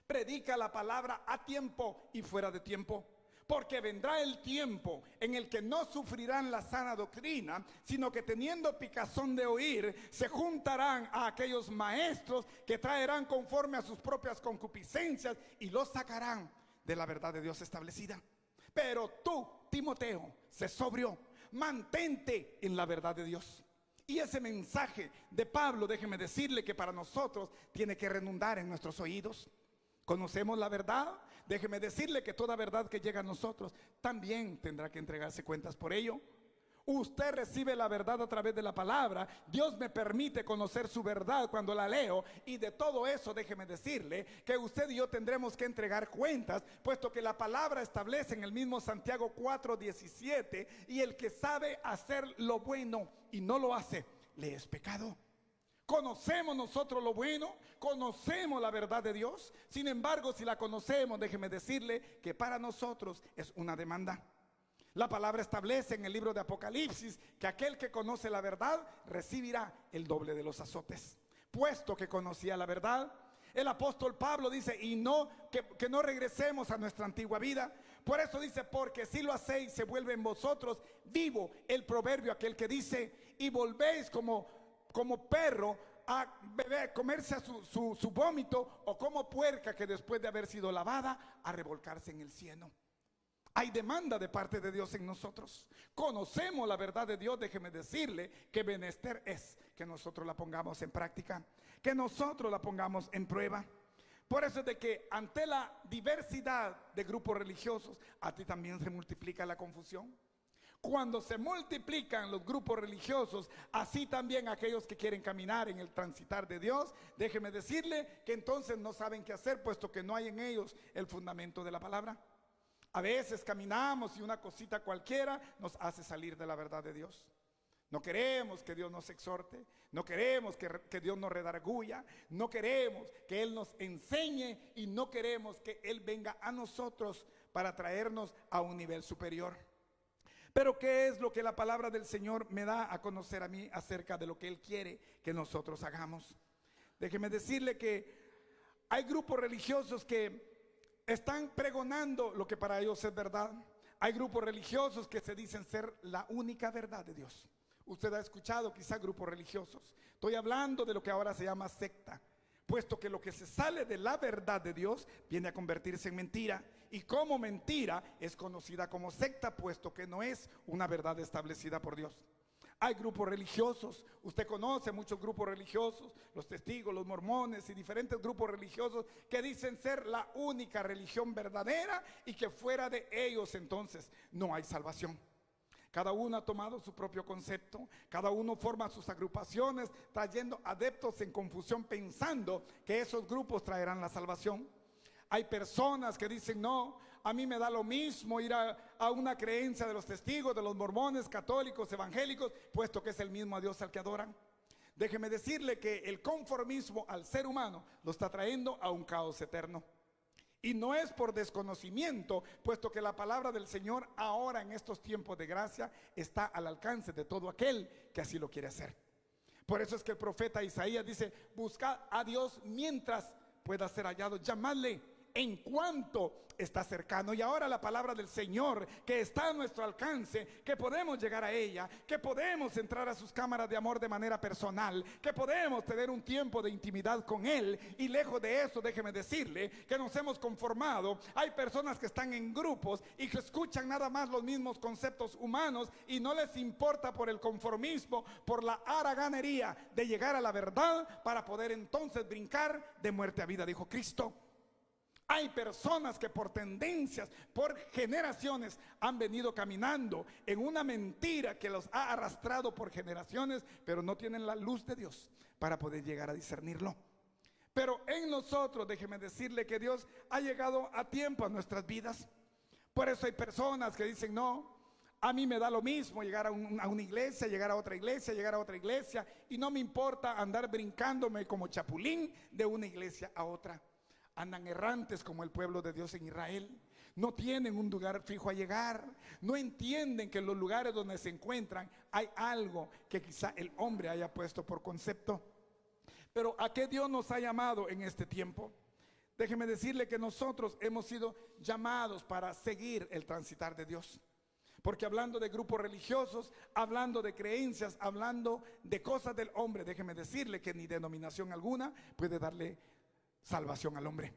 predica la palabra a tiempo y fuera de tiempo, porque vendrá el tiempo en el que no sufrirán la sana doctrina, sino que teniendo picazón de oír, se juntarán a aquellos maestros que traerán conforme a sus propias concupiscencias y los sacarán de la verdad de Dios establecida. Pero tú, Timoteo, sé sobrio, mantente en la verdad de Dios. Y ese mensaje de Pablo, déjeme decirle que para nosotros tiene que redundar en nuestros oídos. Conocemos la verdad, déjeme decirle que toda verdad que llega a nosotros también tendrá que entregarse cuentas por ello. Usted recibe la verdad a través de la palabra. Dios me permite conocer su verdad cuando la leo, y de todo eso déjeme decirle que usted y yo tendremos que entregar cuentas, puesto que la palabra establece en el mismo Santiago 4:17: y el que sabe hacer lo bueno y no lo hace, le es pecado. Conocemos nosotros lo bueno, conocemos la verdad de Dios. Sin embargo, si la conocemos, déjeme decirle que para nosotros es una demanda. La palabra establece en el libro de Apocalipsis que aquel que conoce la verdad recibirá el doble de los azotes. Puesto que conocía la verdad, el apóstol Pablo dice: y no, que no regresemos a nuestra antigua vida. Por eso dice: porque si lo hacéis, se vuelve en vosotros vivo el proverbio aquel que dice: y volvéis como perro a beber, comerse a su vómito, o como puerca que después de haber sido lavada, a revolcarse en el cieno. Hay demanda de parte de Dios en nosotros. Conocemos la verdad de Dios, déjeme decirle que menester es que nosotros la pongamos en práctica, que nosotros la pongamos en prueba. Por eso es de que ante la diversidad de grupos religiosos, a ti también se multiplica la confusión. Cuando se multiplican los grupos religiosos, así también aquellos que quieren caminar en el transitar de Dios, déjeme decirle que entonces no saben qué hacer, puesto que no hay en ellos el fundamento de la palabra. A veces caminamos y una cosita cualquiera nos hace salir de la verdad de Dios. No queremos que Dios nos exhorte, no queremos que Dios nos redarguya, no queremos que Él nos enseñe, y no queremos que Él venga a nosotros para traernos a un nivel superior. Pero ¿qué es lo que la palabra del Señor me da a conocer a mí acerca de lo que Él quiere que nosotros hagamos? Déjeme decirle que hay grupos religiosos que están pregonando lo que para ellos es verdad. Hay grupos religiosos que se dicen ser la única verdad de Dios. Usted ha escuchado quizá grupos religiosos. Estoy hablando de lo que ahora se llama secta, puesto que lo que se sale de la verdad de Dios viene a convertirse en mentira, y como mentira es conocida como secta, puesto que no es una verdad establecida por Dios. Hay grupos religiosos, usted conoce muchos grupos religiosos, los testigos, los mormones y diferentes grupos religiosos que dicen ser la única religión verdadera, y que fuera de ellos entonces no hay salvación. Cada uno ha tomado su propio concepto, cada uno forma sus agrupaciones, trayendo adeptos en confusión, pensando que esos grupos traerán la salvación. Hay personas que dicen: no, a mí me da lo mismo ir a una creencia de los testigos, de los mormones, católicos, evangélicos, puesto que es el mismo Dios al que adoran. Déjeme decirle que el conformismo al ser humano lo está trayendo a un caos eterno. Y no es por desconocimiento, puesto que la palabra del Señor ahora en estos tiempos de gracia está al alcance de todo aquel que así lo quiere hacer. Por eso es que el profeta Isaías dice: buscad a Dios mientras pueda ser hallado, llamadle en cuanto está cercano. Y ahora la palabra del Señor que está a nuestro alcance, que podemos llegar a ella, que podemos entrar a sus cámaras de amor de manera personal, que podemos tener un tiempo de intimidad con Él. Y lejos de eso, déjeme decirle que nos hemos conformado. Hay personas que están en grupos y que escuchan nada más los mismos conceptos humanos y no les importa por el conformismo, por la haraganería de llegar a la verdad para poder entonces brincar de muerte a vida, dijo Cristo. Hay personas que por tendencias, por generaciones han venido caminando en una mentira que los ha arrastrado por generaciones, pero no tienen la luz de Dios para poder llegar a discernirlo. Pero en nosotros, déjeme decirle que Dios ha llegado a tiempo a nuestras vidas. Por eso hay personas que dicen, no, a mí me da lo mismo llegar a una iglesia, llegar a otra iglesia, llegar a otra iglesia, y no me importa andar brincándome como chapulín de una iglesia a otra. Andan errantes como el pueblo de Dios en Israel. No tienen un lugar fijo a llegar. No entienden que en los lugares donde se encuentran hay algo que quizá el hombre haya puesto por concepto. Pero ¿a qué Dios nos ha llamado en este tiempo? Déjeme decirle que nosotros hemos sido llamados para seguir el transitar de Dios. Porque hablando de grupos religiosos, hablando de creencias, hablando de cosas del hombre, déjeme decirle que ni denominación alguna puede darle salvación al hombre.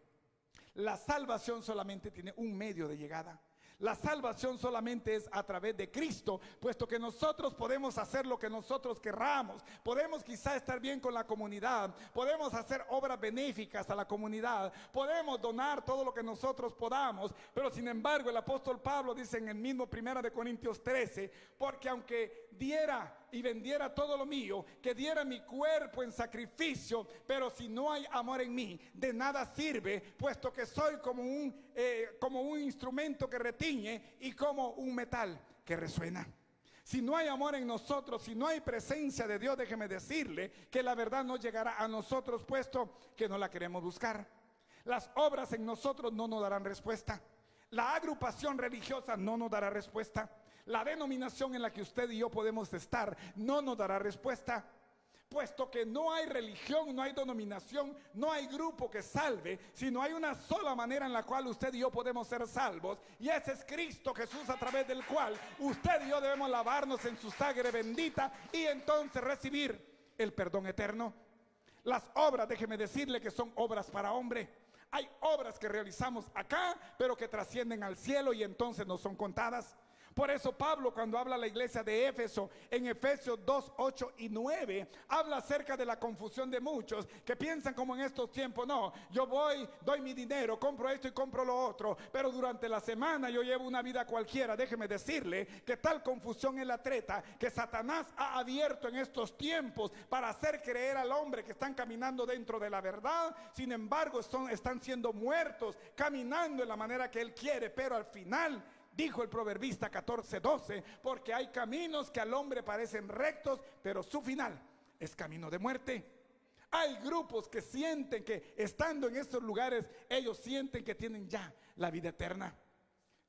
La salvación solamente tiene un medio de llegada. La salvación solamente es a través de Cristo, puesto que nosotros podemos hacer lo que nosotros querramos. Podemos quizá estar bien con la comunidad, podemos hacer obras benéficas a la comunidad, podemos donar todo lo que nosotros podamos, pero sin embargo el apóstol Pablo dice en el mismo 1 Corintios 13, porque aunque diera y vendiera todo lo mío, que diera mi cuerpo en sacrificio, pero si no hay amor en mí, de nada sirve, puesto que soy como un instrumento que retiñe y como un metal que resuena. Si no hay amor en nosotros, si no hay presencia de Dios, déjeme decirle que la verdad no llegará a nosotros, puesto que no la queremos buscar. Las obras en nosotros no nos darán respuesta. La agrupación religiosa no nos dará respuesta. La denominación en la que usted y yo podemos estar no nos dará respuesta, puesto que no hay religión, no hay denominación, no hay grupo que salve, sino hay una sola manera en la cual usted y yo podemos ser salvos, y ese es Cristo Jesús, a través del cual usted y yo debemos lavarnos en su sangre bendita y entonces recibir el perdón eterno. Las obras, déjeme decirle que son obras para hombre. Hay obras que realizamos acá, pero que trascienden al cielo y entonces no son contadas. Por eso Pablo, cuando habla a la iglesia de Éfeso, en Efesios 2, 8 y 9, habla acerca de la confusión de muchos que piensan como en estos tiempos: no, yo voy, doy mi dinero, compro esto y compro lo otro, pero durante la semana yo llevo una vida cualquiera. Déjeme decirle que tal confusión es la treta que Satanás ha abierto en estos tiempos para hacer creer al hombre que están caminando dentro de la verdad. Sin embargo, están siendo muertos, caminando en la manera que él quiere, pero al final, dijo el proverbista 14:12, porque hay caminos que al hombre parecen rectos, pero su final es camino de muerte. Hay grupos que sienten que estando en estos lugares, ellos sienten que tienen ya la vida eterna.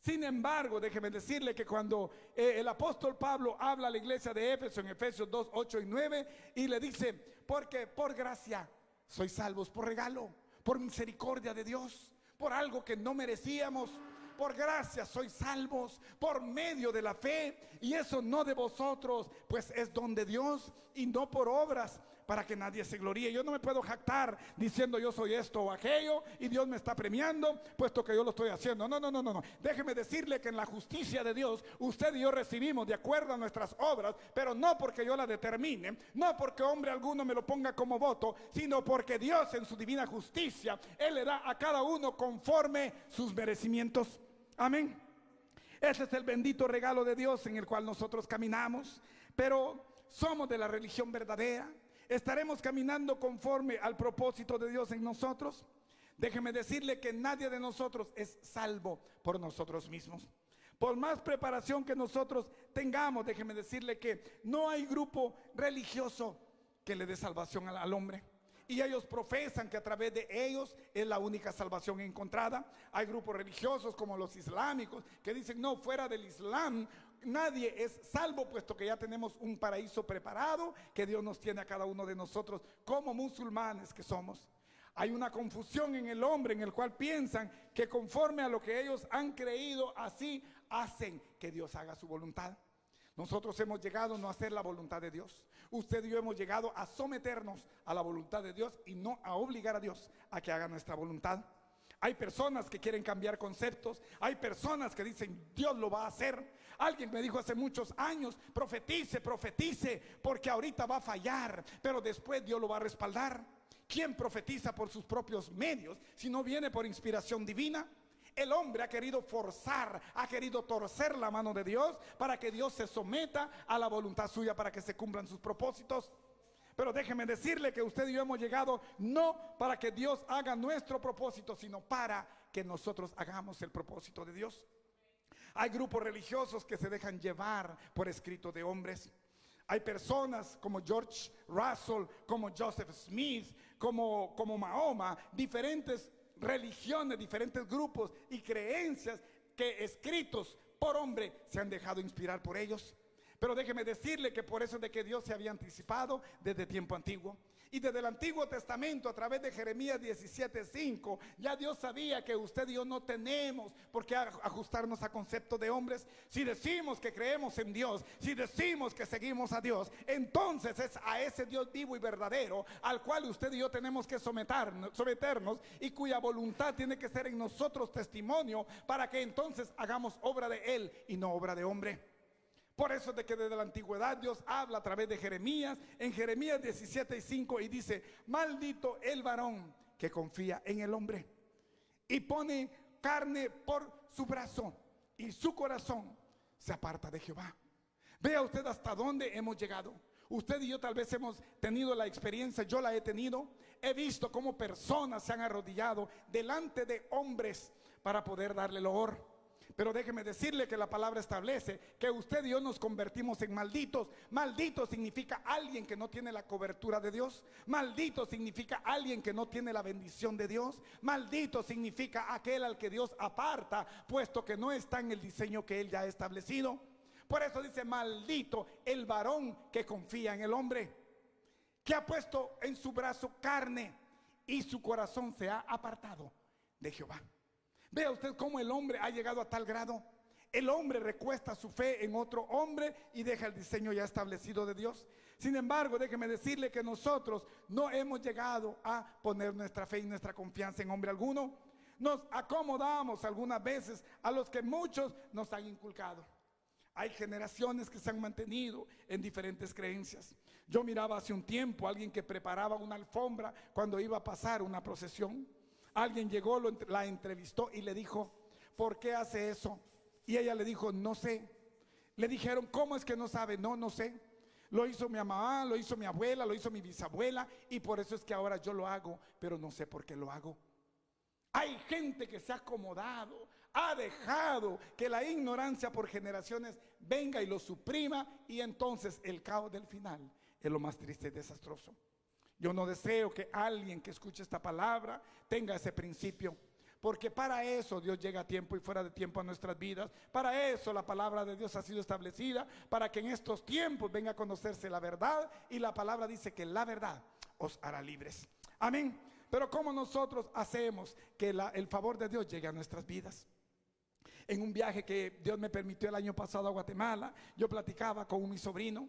Sin embargo, déjeme decirle que cuando el apóstol Pablo habla a la iglesia de Éfeso en Efesios 2, 8 y 9, y le dice: porque por gracia sois salvos, por regalo, por misericordia de Dios, por algo que no merecíamos. Por gracia sois salvos por medio de la fe, y eso no de vosotros, pues es don de Dios, y no por obras, para que nadie se gloríe. Yo no me puedo jactar diciendo yo soy esto o aquello y Dios me está premiando puesto que yo lo estoy haciendo. No. Déjeme decirle que en la justicia de Dios usted y yo recibimos de acuerdo a nuestras obras, pero no porque yo la determine, no porque hombre alguno me lo ponga como voto, sino porque Dios en su divina justicia, Él le da a cada uno conforme sus merecimientos. Amén. Ese es el bendito regalo de Dios en el cual nosotros caminamos. Pero somos de la religión verdadera. ¿Estaremos caminando conforme al propósito de Dios en nosotros? Déjeme decirle que nadie de nosotros es salvo por nosotros mismos. Por más preparación que nosotros tengamos, déjeme decirle que no hay grupo religioso que le dé salvación al hombre. Y ellos profesan que a través de ellos es la única salvación encontrada. Hay grupos religiosos como los islámicos que dicen: no, fuera del Islam nadie es salvo, puesto que ya tenemos un paraíso preparado que Dios nos tiene a cada uno de nosotros como musulmanes que somos. Hay una confusión en el hombre en el cual piensan que conforme a lo que ellos han creído, así hacen que Dios haga su voluntad. Nosotros hemos llegado no a hacer la voluntad de Dios. Usted y yo hemos llegado a someternos a la voluntad de Dios y no a obligar a Dios a que haga nuestra voluntad. Hay personas que quieren cambiar conceptos. Hay personas que dicen Dios lo va a hacer. Alguien me dijo hace muchos años: profetice, profetice, porque ahorita va a fallar, pero después Dios lo va a respaldar. ¿Quién profetiza por sus propios medios si no viene por inspiración divina? El hombre ha querido forzar, ha querido torcer la mano de Dios para que Dios se someta a la voluntad suya, para que se cumplan sus propósitos. Pero déjeme decirle que usted y yo hemos llegado no para que Dios haga nuestro propósito, sino para que nosotros hagamos el propósito de Dios. Hay grupos religiosos que se dejan llevar por escrito de hombres. Hay personas como George Russell, como Joseph Smith, como Mahoma, diferentes religiones, diferentes grupos y creencias que escritos por hombre se han dejado inspirar por ellos. Pero déjeme decirle que por eso es de que Dios se había anticipado desde tiempo antiguo. Y desde el Antiguo Testamento, a través de Jeremías 17:5, ya Dios sabía que usted y yo no tenemos por qué ajustarnos a conceptos de hombres. Si decimos que creemos en Dios, si decimos que seguimos a Dios, entonces es a ese Dios vivo y verdadero al cual usted y yo tenemos que someternos, y cuya voluntad tiene que ser en nosotros testimonio, para que entonces hagamos obra de Él y no obra de hombre. Por eso es de que desde la antigüedad Dios habla a través de Jeremías, en Jeremías 17:5, y dice: maldito el varón que confía en el hombre y pone carne por su brazo, y su corazón se aparta de Jehová. Vea usted hasta dónde hemos llegado. Usted y yo tal vez hemos tenido la experiencia, yo la he tenido. He visto cómo personas se han arrodillado delante de hombres para poder darle loor. Pero déjeme decirle que la palabra establece que usted y yo nos convertimos en malditos. Maldito significa alguien que no tiene la cobertura de Dios. Maldito significa alguien que no tiene la bendición de Dios. Maldito significa aquel al que Dios aparta, puesto que no está en el diseño que Él ya ha establecido. Por eso dice: maldito el varón que confía en el hombre, que ha puesto en su brazo carne y su corazón se ha apartado de Jehová. Vea usted cómo el hombre ha llegado a tal grado. El hombre recuesta su fe en otro hombre y deja el diseño ya establecido de Dios. Sin embargo, déjeme decirle que nosotros no hemos llegado a poner nuestra fe y nuestra confianza en hombre alguno. Nos acomodamos algunas veces a los que muchos nos han inculcado. Hay generaciones que se han mantenido en diferentes creencias. Yo miraba hace un tiempo a alguien que preparaba una alfombra cuando iba a pasar una procesión. Alguien llegó, la entrevistó y le dijo: ¿por qué hace eso? Y ella le dijo: no sé. Le dijeron: ¿cómo es que no sabe? No sé. Lo hizo mi mamá, lo hizo mi abuela, lo hizo mi bisabuela, y por eso es que ahora yo lo hago, pero no sé por qué lo hago. Hay gente que se ha acomodado, ha dejado que la ignorancia por generaciones venga y lo suprima, y entonces el caos del final es lo más triste y desastroso. Yo no deseo que alguien que escuche esta palabra tenga ese principio, porque para eso Dios llega a tiempo y fuera de tiempo a nuestras vidas. Para eso la palabra de Dios ha sido establecida, para que en estos tiempos venga a conocerse la verdad, y la palabra dice que la verdad os hará libres. Amén. Pero ¿cómo nosotros hacemos que el favor de Dios llegue a nuestras vidas? En un viaje que Dios me permitió el año pasado a Guatemala, yo platicaba con mi sobrino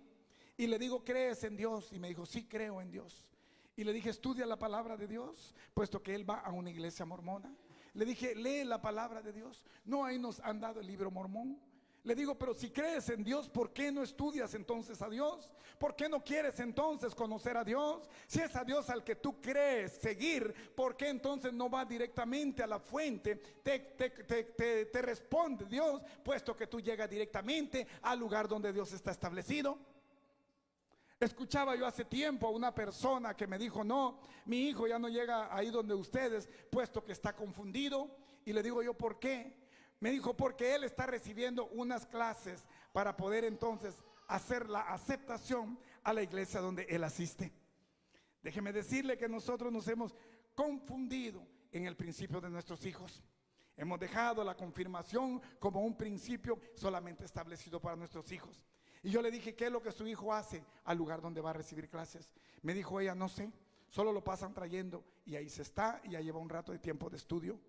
y le digo: ¿crees en Dios? Y me dijo: sí, creo en Dios. Y le dije: estudia la palabra de Dios, puesto que él va a una iglesia mormona. Le dije: lee la palabra de Dios. No, ahí nos han dado el libro mormón. Le digo: pero si crees en Dios, ¿por qué no estudias entonces a Dios? ¿Por qué no quieres entonces conocer a Dios? Si es a Dios al que tú crees seguir, ¿por qué entonces no vas directamente a la fuente? Te responde Dios, puesto que tú llegas directamente al lugar donde Dios está establecido. Escuchaba yo hace tiempo a una persona que me dijo: no, mi hijo ya no llega ahí donde ustedes, puesto que está confundido. Y le digo yo: ¿por qué? Me dijo: porque él está recibiendo unas clases para poder entonces hacer la aceptación a la iglesia donde él asiste. Déjeme decirle que nosotros nos hemos confundido en el principio de nuestros hijos. Hemos dejado la confirmación como un principio solamente establecido para nuestros hijos. Y yo le dije: ¿qué es lo que su hijo hace al lugar donde va a recibir clases? Me dijo ella: no sé, solo lo pasan trayendo y ahí se está y ya lleva un rato de tiempo de estudio.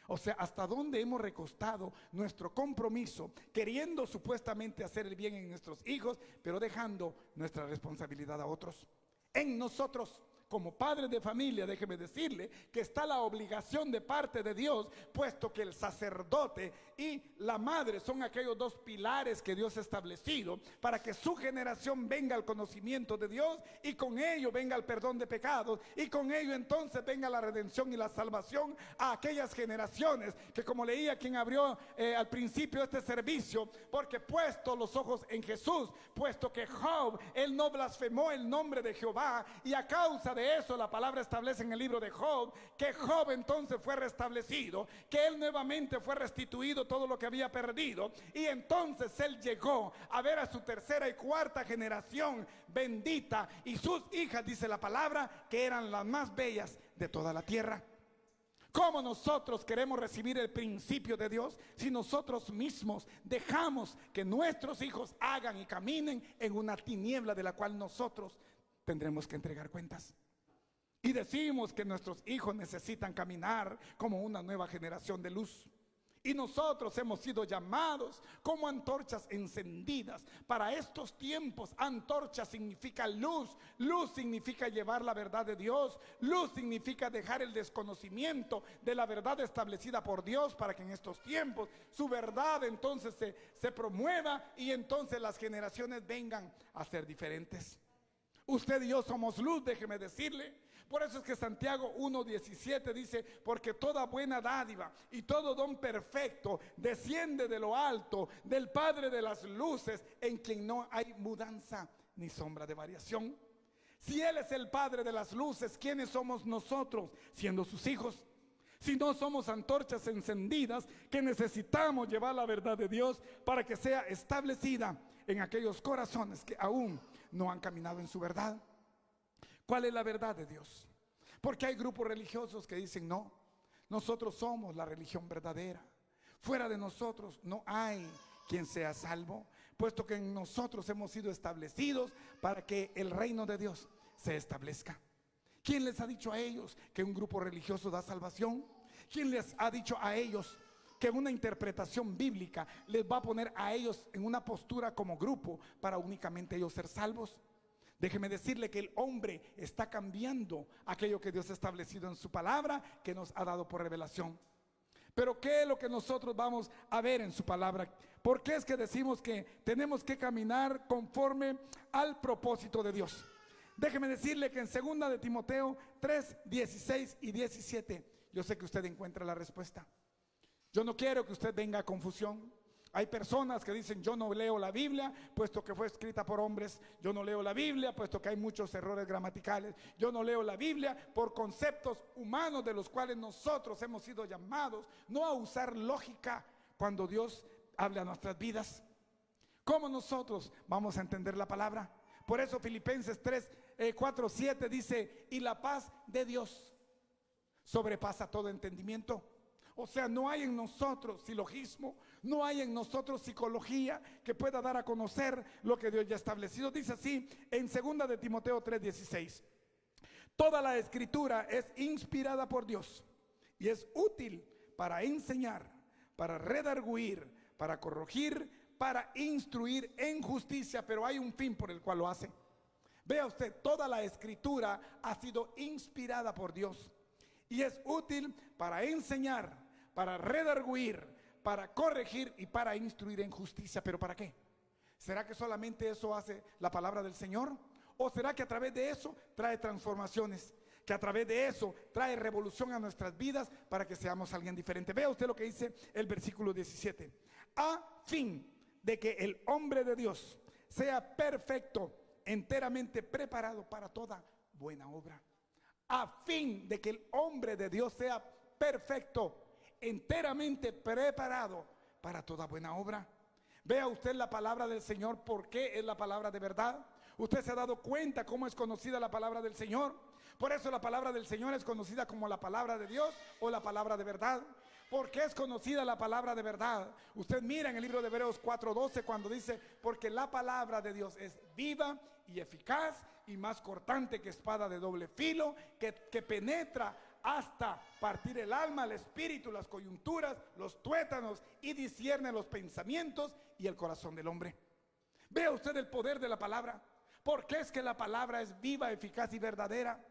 O sea, hasta dónde hemos recostado nuestro compromiso, queriendo supuestamente hacer el bien en nuestros hijos, pero dejando nuestra responsabilidad a otros. En nosotros, como padres de familia, déjeme decirle que está la obligación de parte de Dios, puesto que el sacerdote y la madre son aquellos dos pilares que Dios ha establecido para que su generación venga al conocimiento de Dios y con ello venga el perdón de pecados y con ello entonces venga la redención y la salvación a aquellas generaciones que, como leía quien abrió al principio este servicio, porque puesto los ojos en Jesús, puesto que Job, él no blasfemó el nombre de Jehová, y a causa de eso la palabra establece en el libro de Job que Job entonces fue restablecido, que él nuevamente fue restituido todo lo que había perdido, y entonces él llegó a ver a su tercera y cuarta generación bendita, y sus hijas, dice la palabra, que eran las más bellas de toda la tierra. ¿Cómo nosotros queremos recibir el principio de Dios si nosotros mismos dejamos que nuestros hijos hagan y caminen en una tiniebla de la cual nosotros tendremos que entregar cuentas? Y decimos que nuestros hijos necesitan caminar como una nueva generación de luz. Y nosotros hemos sido llamados como antorchas encendidas para estos tiempos. Antorcha significa luz, luz significa llevar la verdad de Dios, luz significa dejar el desconocimiento de la verdad establecida por Dios para que en estos tiempos su verdad entonces se promueva y entonces las generaciones vengan a ser diferentes. Usted y yo somos luz, déjeme decirle. Por eso es que Santiago 1:17 dice: porque toda buena dádiva y todo don perfecto desciende de lo alto, del Padre de las luces, en quien no hay mudanza ni sombra de variación. Si Él es el Padre de las luces, ¿quiénes somos nosotros siendo sus hijos? Si no somos antorchas encendidas que necesitamos llevar la verdad de Dios para que sea establecida en aquellos corazones que aún no han caminado en su verdad. ¿Cuál es la verdad de Dios? Porque hay grupos religiosos que dicen: no, nosotros somos la religión verdadera. Fuera de nosotros no hay quien sea salvo, puesto que en nosotros hemos sido establecidos para que el reino de Dios se establezca. ¿Quién les ha dicho a ellos que un grupo religioso da salvación? ¿Quién les ha dicho a ellos que una interpretación bíblica les va a poner a ellos en una postura como grupo para únicamente ellos ser salvos? Déjeme decirle que el hombre está cambiando aquello que Dios ha establecido en su palabra, que nos ha dado por revelación. Pero ¿qué es lo que nosotros vamos a ver en su palabra? ¿Por qué es que decimos que tenemos que caminar conforme al propósito de Dios? Déjeme decirle que en 2 de Timoteo 3:16 y 17, yo sé que usted encuentra la respuesta. Yo no quiero que usted venga a confusión. Hay personas que dicen: yo no leo la Biblia puesto que fue escrita por hombres. Yo no leo la Biblia puesto que hay muchos errores gramaticales. Yo no leo la Biblia por conceptos humanos de los cuales nosotros hemos sido llamados no a usar lógica cuando Dios habla a nuestras vidas. ¿Cómo nosotros vamos a entender la palabra? Por eso Filipenses 4:7 dice: y la paz de Dios sobrepasa todo entendimiento. O sea, no hay en nosotros silogismo, no hay en nosotros psicología que pueda dar a conocer lo que Dios ya ha establecido. Dice así en 2 de Timoteo 3:16: toda la escritura es inspirada por Dios y es útil para enseñar, para redarguir, para corregir, para instruir en justicia. Pero hay un fin por el cual lo hace. Vea usted, toda la escritura ha sido inspirada por Dios y es útil para enseñar, para redarguir, para corregir y para instruir en justicia. ¿Pero para qué? ¿Será que solamente eso hace la palabra del Señor? ¿O será que a través de eso trae transformaciones? Que a través de eso trae revolución a nuestras vidas para que seamos alguien diferente. Vea usted lo que dice el versículo 17: a fin de que el hombre de Dios sea perfecto, enteramente preparado para toda buena obra. A fin de que el hombre de Dios sea perfecto, enteramente preparado para toda buena obra. Vea usted la palabra del Señor, ¿por qué es la palabra de verdad? ¿Usted se ha dado cuenta cómo es conocida la palabra del Señor? Por eso la palabra del Señor es conocida como la palabra de Dios o la palabra de verdad. Porque es conocida la palabra de verdad. Usted mira en el libro de Hebreos 4:12 cuando dice, porque la palabra de Dios es viva y eficaz y más cortante que espada de doble filo, que penetra hasta partir el alma, el espíritu, las coyunturas, los tuétanos, y discierne los pensamientos y el corazón del hombre. Vea usted el poder de la palabra. ¿Por qué es que la palabra es viva, eficaz y verdadera?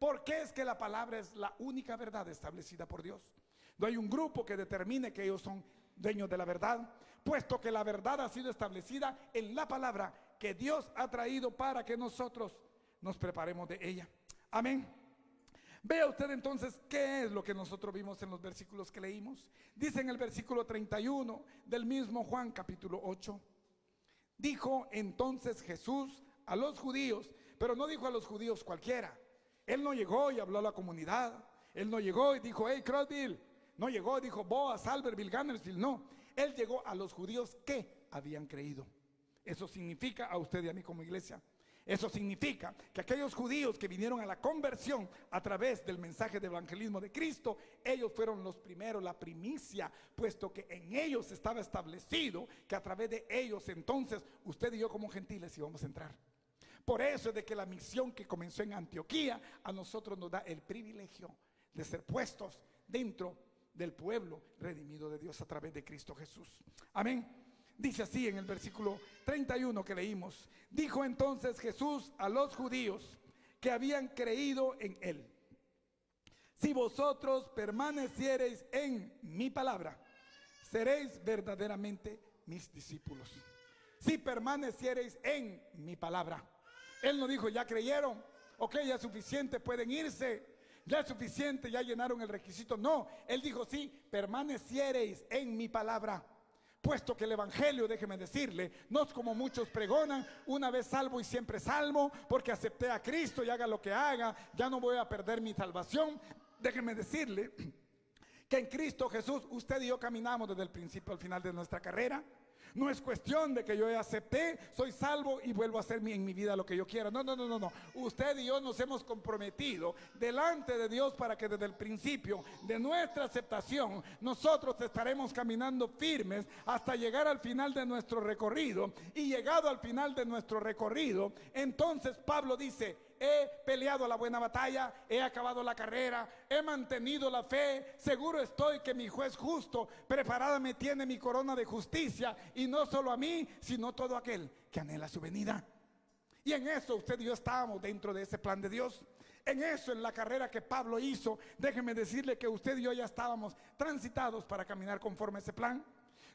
¿Por qué es que la palabra es la única verdad establecida por Dios? No hay un grupo que determine que ellos son dueños de la verdad, puesto que la verdad ha sido establecida en la palabra que Dios ha traído para que nosotros nos preparemos de ella. Amén. Vea usted entonces qué es lo que nosotros vimos en los versículos que leímos. Dice en el versículo 31 del mismo Juan capítulo 8. Dijo entonces Jesús a los judíos, pero no dijo a los judíos cualquiera. Él no llegó y habló a la comunidad. Él no llegó y dijo, hey Crossville. No llegó y dijo, Boaz, Albertville, Gunnersville. No, él llegó a los judíos que habían creído. Eso significa a usted y a mí como iglesia. Eso significa que aquellos judíos que vinieron a la conversión a través del mensaje de evangelismo de Cristo, ellos fueron los primeros, la primicia, puesto que en ellos estaba establecido que a través de ellos entonces usted y yo como gentiles íbamos a entrar. Por eso es de que la misión que comenzó en Antioquía a nosotros nos da el privilegio de ser puestos dentro del pueblo redimido de Dios a través de Cristo Jesús. Amén. Dice así en el versículo 31 que leímos. Dijo entonces Jesús a los judíos que habían creído en él: si vosotros permaneciereis en mi palabra, seréis verdaderamente mis discípulos. Si permaneciereis en mi palabra. Él no dijo, ya creyeron, ok, ya es suficiente, pueden irse. Ya es suficiente, ya llenaron el requisito. No, él dijo, sí, permaneciereis en mi palabra. Puesto que el evangelio, déjeme decirle, no es como muchos pregonan, una vez salvo y siempre salvo, porque acepté a Cristo y haga lo que haga, ya no voy a perder mi salvación. Déjeme decirle que en Cristo Jesús usted y yo caminamos desde el principio al final de nuestra carrera. No es cuestión de que yo ya acepté, soy salvo y vuelvo a hacer en mi vida lo que yo quiera. No. Usted y yo nos hemos comprometido delante de Dios para que desde el principio de nuestra aceptación nosotros estaremos caminando firmes hasta llegar al final de nuestro recorrido. Y llegado al final de nuestro recorrido, entonces Pablo dice: he peleado la buena batalla, he acabado la carrera, he mantenido la fe, seguro estoy que mi juez justo preparada me tiene mi corona de justicia, y no solo a mí, sino todo aquel que anhela su venida. Y en eso usted y yo estábamos dentro de ese plan de Dios. En eso, en la carrera que Pablo hizo, déjeme decirle que usted y yo ya estábamos transitados para caminar conforme a ese plan.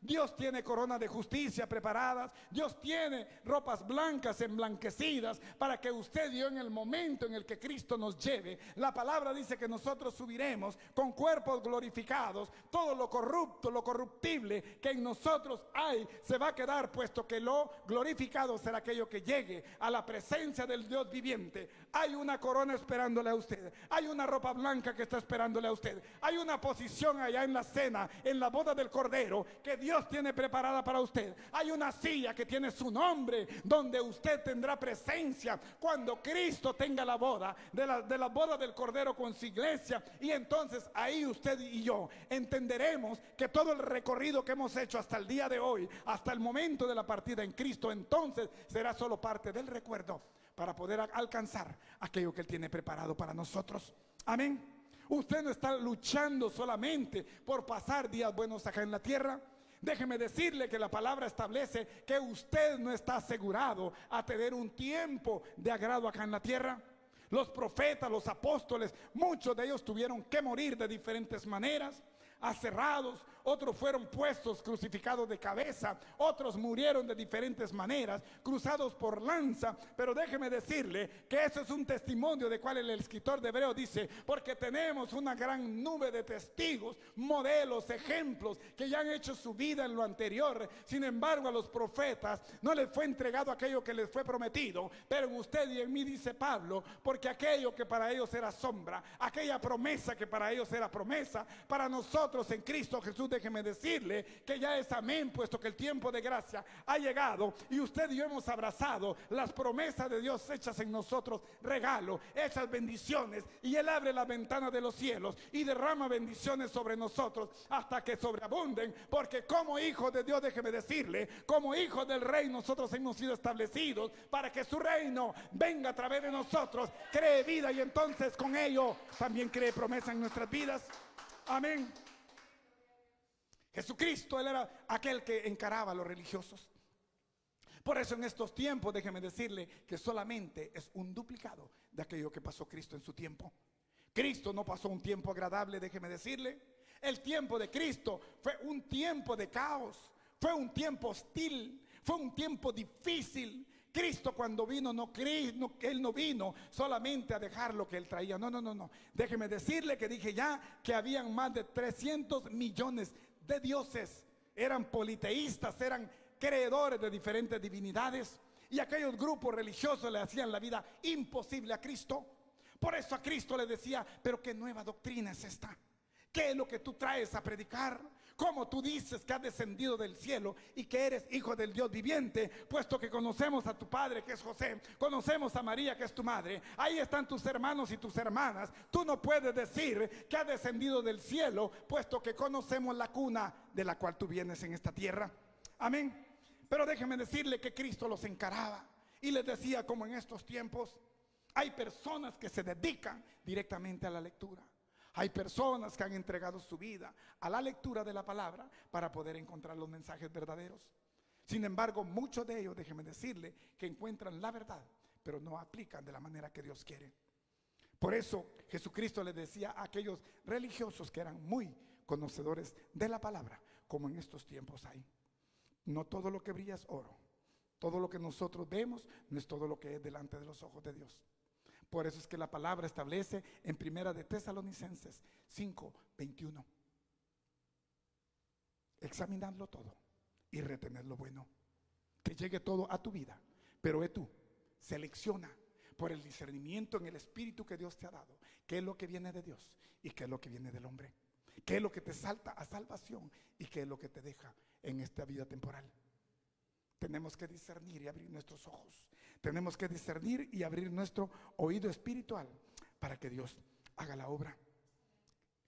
Dios tiene corona de justicia preparadas. Dios tiene ropas blancas emblanquecidas para que usted y yo, en el momento en el que Cristo nos lleve, la palabra dice que nosotros subiremos con cuerpos glorificados. Todo lo corrupto, lo corruptible que en nosotros hay se va a quedar, puesto que lo glorificado será aquello que llegue a la presencia del Dios viviente. Hay una corona esperándole a usted, hay una ropa blanca que está esperándole a usted, hay una posición allá en la cena, en la boda del Cordero, que Dios tiene preparada para usted. Hay una silla que tiene su nombre, donde usted tendrá presencia cuando Cristo tenga la boda, de la boda del Cordero con su iglesia. Y entonces ahí usted y yo entenderemos que todo el recorrido que hemos hecho hasta el día de hoy, hasta el momento de la partida en Cristo, entonces será solo parte del recuerdo para poder alcanzar aquello que Él tiene preparado para nosotros. Amén. Usted no está luchando solamente por pasar días buenos acá en la tierra. Déjeme decirle que la palabra establece que usted no está asegurado a tener un tiempo de agrado acá en la tierra. Los profetas, los apóstoles, muchos de ellos tuvieron que morir de diferentes maneras, aserrados, otros fueron puestos crucificados de cabeza, otros murieron de diferentes maneras, cruzados por lanza. Pero déjeme decirle que eso es un testimonio de cual el escritor de Hebreos dice: porque tenemos una gran nube de testigos, modelos, ejemplos que ya han hecho su vida en lo anterior. Sin embargo, a los profetas no les fue entregado aquello que les fue prometido, pero en usted y en mí, dice Pablo, porque aquello que para ellos era sombra, aquella promesa que para ellos era promesa, para nosotros en Cristo Jesús, déjeme decirle que ya es amén, puesto que el tiempo de gracia ha llegado y usted y yo hemos abrazado las promesas de Dios hechas en nosotros, regalo, hechas bendiciones, y Él abre la ventana de los cielos y derrama bendiciones sobre nosotros hasta que sobreabunden, porque como hijos de Dios, déjeme decirle, como hijos del Rey, nosotros hemos sido establecidos para que su reino venga a través de nosotros, cree vida y entonces con ello también cree promesa en nuestras vidas. Amén. Jesucristo, Él era aquel que encaraba a los religiosos. Por eso en estos tiempos, déjeme decirle que solamente es un duplicado de aquello que pasó Cristo en su tiempo. Cristo no pasó un tiempo agradable, déjeme decirle. El tiempo de Cristo fue un tiempo de caos, fue un tiempo hostil, fue un tiempo difícil. Cristo cuando vino, Él no vino solamente a dejar lo que Él traía. No. Déjeme decirle que dije ya que habían más de 300 millones de dioses. Eran politeístas, eran creedores de diferentes divinidades. Y aquellos grupos religiosos le hacían la vida imposible a Cristo. Por eso a Cristo le decía, pero ¿qué nueva doctrina es esta? ¿Qué es lo que tú traes a predicar? ¿Cómo tú dices que has descendido del cielo y que eres hijo del Dios viviente? Puesto que conocemos a tu padre, que es José, conocemos a María, que es tu madre, ahí están tus hermanos y tus hermanas. Tú no puedes decir que has descendido del cielo, puesto que conocemos la cuna de la cual tú vienes en esta tierra. Amén. Pero déjeme decirle que Cristo los encaraba y les decía, como en estos tiempos hay personas que se dedican directamente a la lectura. Hay personas que han entregado su vida a la lectura de la palabra para poder encontrar los mensajes verdaderos. Sin embargo, muchos de ellos, déjeme decirle, que encuentran la verdad, pero no aplican de la manera que Dios quiere. Por eso Jesucristo les decía a aquellos religiosos que eran muy conocedores de la palabra, como en estos tiempos hay. No todo lo que brilla es oro. Todo lo que nosotros vemos no es todo lo que es delante de los ojos de Dios. Por eso es que la palabra establece en Primera de Tesalonicenses 5:21. Examinadlo todo y retened lo bueno. Que llegue todo a tu vida. Pero tú selecciona por el discernimiento en el espíritu que Dios te ha dado. ¿Qué es lo que viene de Dios y qué es lo que viene del hombre? ¿Qué es lo que te salta a salvación y qué es lo que te deja en esta vida temporal? Tenemos que discernir y abrir nuestros ojos. Tenemos que discernir y abrir nuestro oído espiritual para que Dios haga la obra.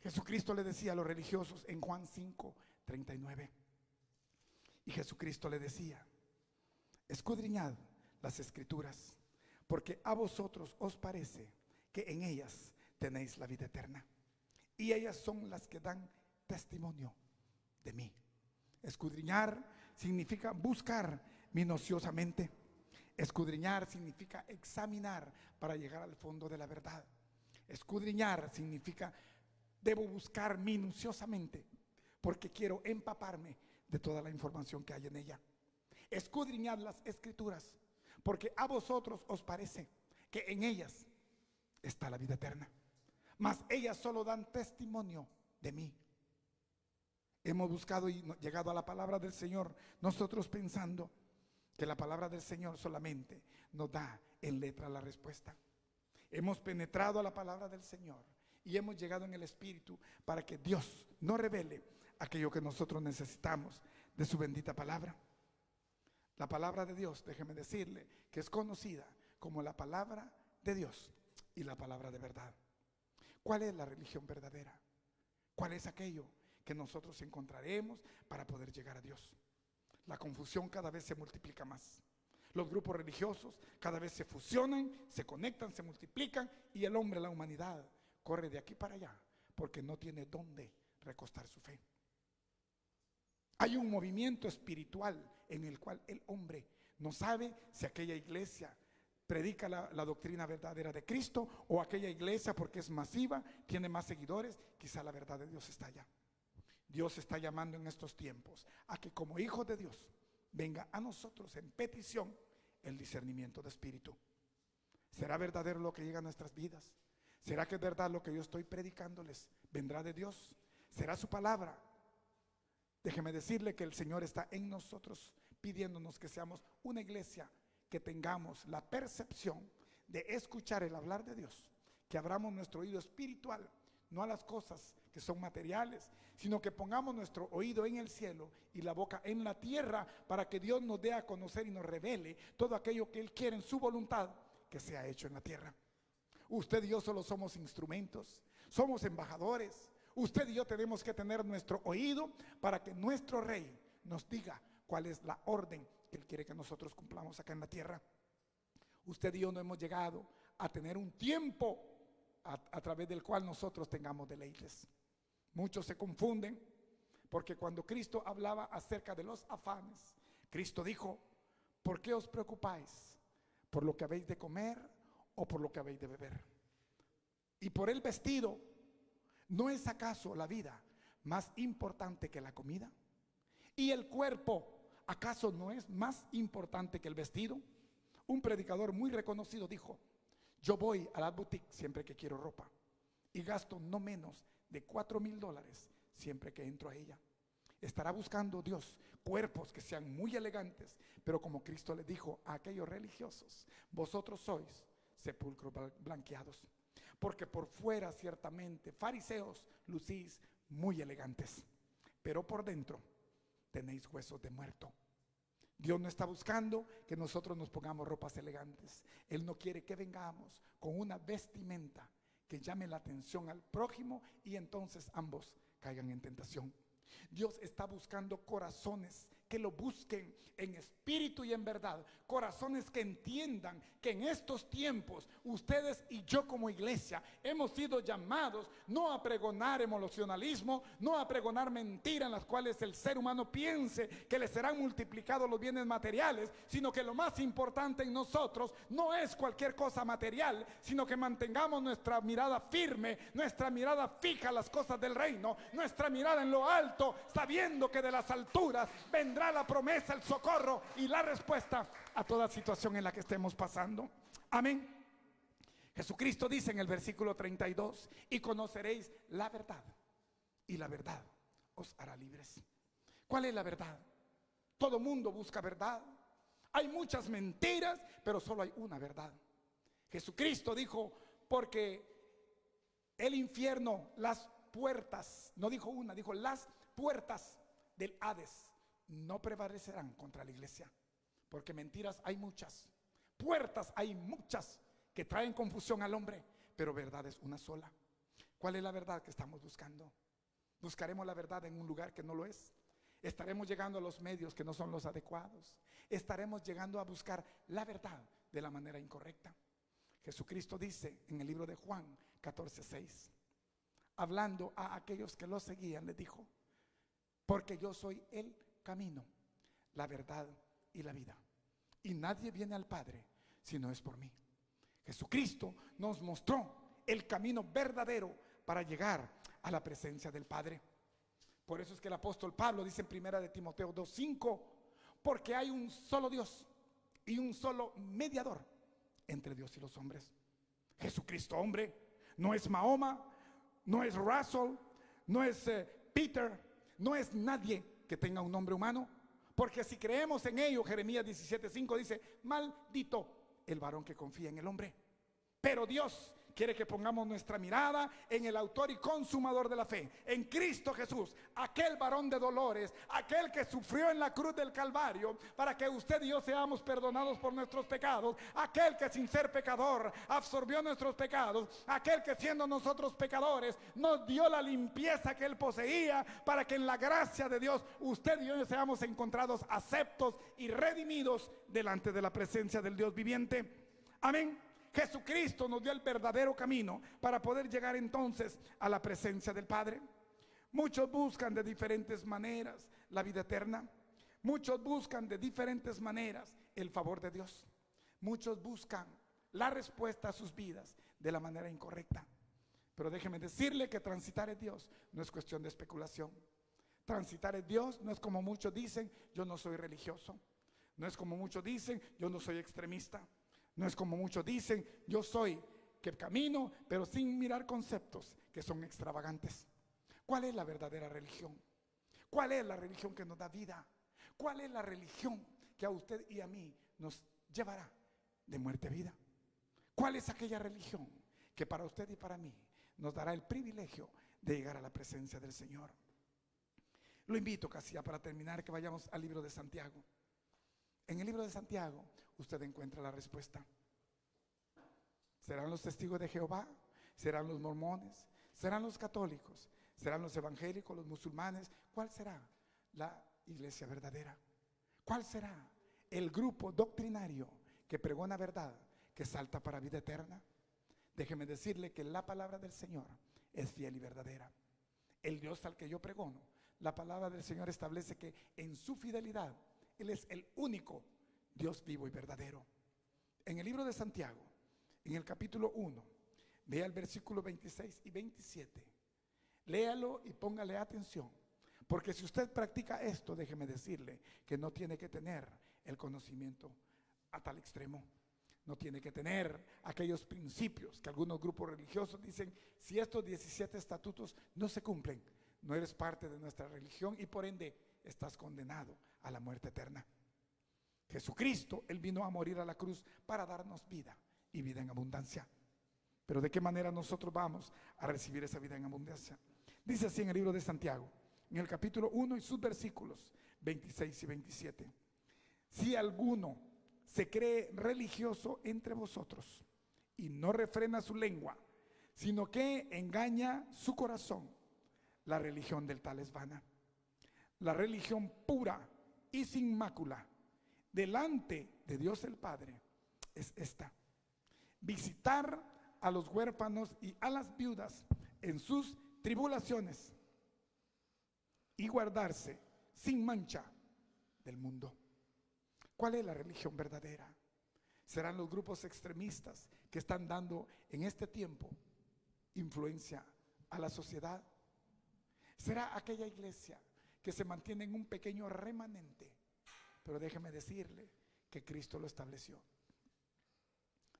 Jesucristo le decía a los religiosos en Juan 5:39. Y Jesucristo le decía, escudriñad las escrituras, porque a vosotros os parece que en ellas tenéis la vida eterna. Y ellas son las que dan testimonio de mí. Escudriñar significa buscar minuciosamente. Escudriñar significa examinar para llegar al fondo de la verdad. Escudriñar significa debo buscar minuciosamente porque quiero empaparme de toda la información que hay en ella. Escudriñad las escrituras porque a vosotros os parece que en ellas está la vida eterna, mas ellas solo dan testimonio de mí. Hemos buscado y llegado a la palabra del Señor, nosotros pensando que la palabra del Señor solamente nos da en letra la respuesta. Hemos penetrado a la palabra del Señor y hemos llegado en el Espíritu para que Dios nos revele aquello que nosotros necesitamos de su bendita palabra. La palabra de Dios, déjeme decirle, que es conocida como la palabra de Dios y la palabra de verdad. ¿Cuál es la religión verdadera? ¿Cuál es aquello que nosotros encontraremos para poder llegar a Dios? La confusión cada vez se multiplica más. Los grupos religiosos cada vez se fusionan, se conectan, se multiplican y el hombre, la humanidad, corre de aquí para allá porque no tiene dónde recostar su fe. Hay un movimiento espiritual en el cual el hombre no sabe si aquella iglesia predica la doctrina verdadera de Cristo o aquella iglesia, porque es masiva, tiene más seguidores, quizá la verdad de Dios está allá. Dios está llamando en estos tiempos a que como hijos de Dios venga a nosotros en petición el discernimiento de espíritu. ¿Será verdadero lo que llega a nuestras vidas? ¿Será que es verdad lo que yo estoy predicándoles? ¿Vendrá de Dios? ¿Será su palabra? Déjeme decirle que el Señor está en nosotros pidiéndonos que seamos una iglesia que tengamos la percepción de escuchar el hablar de Dios, que abramos nuestro oído espiritual, no a las cosas que son materiales, sino que pongamos nuestro oído en el cielo y la boca en la tierra, para que Dios nos dé a conocer y nos revele todo aquello que Él quiere en su voluntad que sea hecho en la tierra. Usted y yo solo somos instrumentos, somos embajadores. Usted y yo tenemos que tener nuestro oído para que nuestro Rey nos diga cuál es la orden que Él quiere que nosotros cumplamos acá en la tierra. Usted y yo no hemos llegado a tener un tiempo a través del cual nosotros tengamos deleites. Muchos se confunden, porque cuando Cristo hablaba acerca de los afanes, Cristo dijo: ¿por qué os preocupáis? ¿Por lo que habéis de comer o por lo que habéis de beber? Y por el vestido, ¿no es acaso la vida más importante que la comida? ¿Y el cuerpo acaso no es más importante que el vestido? Un predicador muy reconocido dijo: yo voy a la boutique siempre que quiero ropa y gasto no menos de $4,000 siempre que entro a ella. Estará buscando Dios cuerpos que sean muy elegantes, pero como Cristo le dijo a aquellos religiosos: vosotros sois sepulcros blanqueados, porque por fuera ciertamente, fariseos, lucís muy elegantes, pero por dentro tenéis huesos de muerto. Dios no está buscando que nosotros nos pongamos ropas elegantes. Él no quiere que vengamos con una vestimenta que llame la atención al prójimo y entonces ambos caigan en tentación. Dios está buscando corazones que lo busquen en espíritu y en verdad, corazones que entiendan que en estos tiempos ustedes y yo como iglesia hemos sido llamados no a pregonar emocionalismo, no a pregonar mentiras en las cuales el ser humano piense que le serán multiplicados los bienes materiales, sino que lo más importante en nosotros no es cualquier cosa material, sino que mantengamos nuestra mirada firme, nuestra mirada fija a las cosas del reino, nuestra mirada en lo alto, sabiendo que de las alturas vendrá la promesa, el socorro y la respuesta a toda situación en la que estemos pasando. Amén. Jesucristo dice en el versículo 32: y conoceréis la verdad, y la verdad os hará libres. ¿Cuál es la verdad? Todo mundo busca verdad. Hay muchas mentiras, pero solo hay una verdad. Jesucristo dijo: porque el infierno, las puertas, no dijo una, dijo las puertas del Hades no prevalecerán contra la iglesia, porque mentiras hay muchas, puertas hay muchas que traen confusión al hombre, pero verdad es una sola. ¿Cuál es la verdad que estamos buscando? ¿Buscaremos la verdad en un lugar que no lo es? ¿Estaremos llegando a los medios que no son los adecuados? ¿Estaremos llegando a buscar la verdad de la manera incorrecta? Jesucristo dice en el libro de Juan 14:6, hablando a aquellos que lo seguían, les dijo: porque yo soy el camino, la verdad y la vida, y nadie viene al Padre si no es por mí. Jesucristo nos mostró el camino verdadero para llegar a la presencia del Padre. Por eso es que el apóstol Pablo dice en primera de Timoteo 2:5: porque hay un solo Dios y un solo mediador entre Dios y los hombres, Jesucristo hombre. No es Mahoma, no es Russell, no es Peter, no es nadie que tenga un nombre humano, porque si creemos en ello, Jeremías 17:5 dice: maldito el varón que confía en el hombre. Pero Dios quiere que pongamos nuestra mirada en el autor y consumador de la fe, en Cristo Jesús, aquel varón de dolores, aquel que sufrió en la cruz del Calvario para que usted y yo seamos perdonados por nuestros pecados, aquel que sin ser pecador absorbió nuestros pecados, aquel que siendo nosotros pecadores nos dio la limpieza que él poseía, para que en la gracia de Dios usted y yo seamos encontrados aceptos y redimidos delante de la presencia del Dios viviente. Amén. Jesucristo nos dio el verdadero camino para poder llegar entonces a la presencia del Padre. Muchos buscan de diferentes maneras la vida eterna. Muchos buscan de diferentes maneras el favor de Dios. Muchos buscan la respuesta a sus vidas de la manera incorrecta. Pero déjeme decirle que transitar en Dios no es cuestión de especulación. Transitar en Dios no es como muchos dicen: yo no soy religioso. No es como muchos dicen: yo no soy extremista. No es como muchos dicen: yo soy que camino, pero sin mirar conceptos que son extravagantes. ¿Cuál es la verdadera religión? ¿Cuál es la religión que nos da vida? ¿Cuál es la religión que a usted y a mí nos llevará de muerte a vida? ¿Cuál es aquella religión que para usted y para mí nos dará el privilegio de llegar a la presencia del Señor. Lo invito casi ya para terminar que vayamos al libro de Santiago. En el libro de Santiago usted encuentra la respuesta. ¿Serán los testigos de Jehová? ¿Serán los mormones? ¿Serán los católicos? ¿Serán los evangélicos, los musulmanes? ¿Cuál será la iglesia verdadera? ¿Cuál será el grupo doctrinario que pregona verdad, que salta para vida eterna? Déjeme decirle que la palabra del Señor es fiel y verdadera. El Dios al que yo pregono, la palabra del Señor establece que en su fidelidad Él es el único Dios vivo y verdadero. En el libro de Santiago, en el capítulo 1, vea el versículo 26 y 27. Léalo y póngale atención, porque si usted practica esto, déjeme decirle que no tiene que tener el conocimiento a tal extremo. No tiene que tener aquellos principios que algunos grupos religiosos dicen: si estos 17 estatutos no se cumplen, no eres parte de nuestra religión y por ende estás condenado a la muerte eterna. Jesucristo, Él vino a morir a la cruz para darnos vida y vida en abundancia. Pero ¿de qué manera nosotros vamos a recibir esa vida en abundancia? Dice así en el libro de Santiago, en el capítulo 1 y sus versículos 26 y 27. Si alguno se cree religioso entre vosotros y no refrena su lengua, sino que engaña su corazón, la religión del tal es vana. La religión pura y sin mácula delante de Dios el Padre es esta: visitar a los huérfanos y a las viudas en sus tribulaciones y guardarse sin mancha del mundo. ¿Cuál es la religión verdadera? ¿Serán los grupos extremistas que están dando en este tiempo influencia a la sociedad? ¿Será aquella iglesia que se mantiene en un pequeño remanente? Pero déjeme decirle que Cristo lo estableció.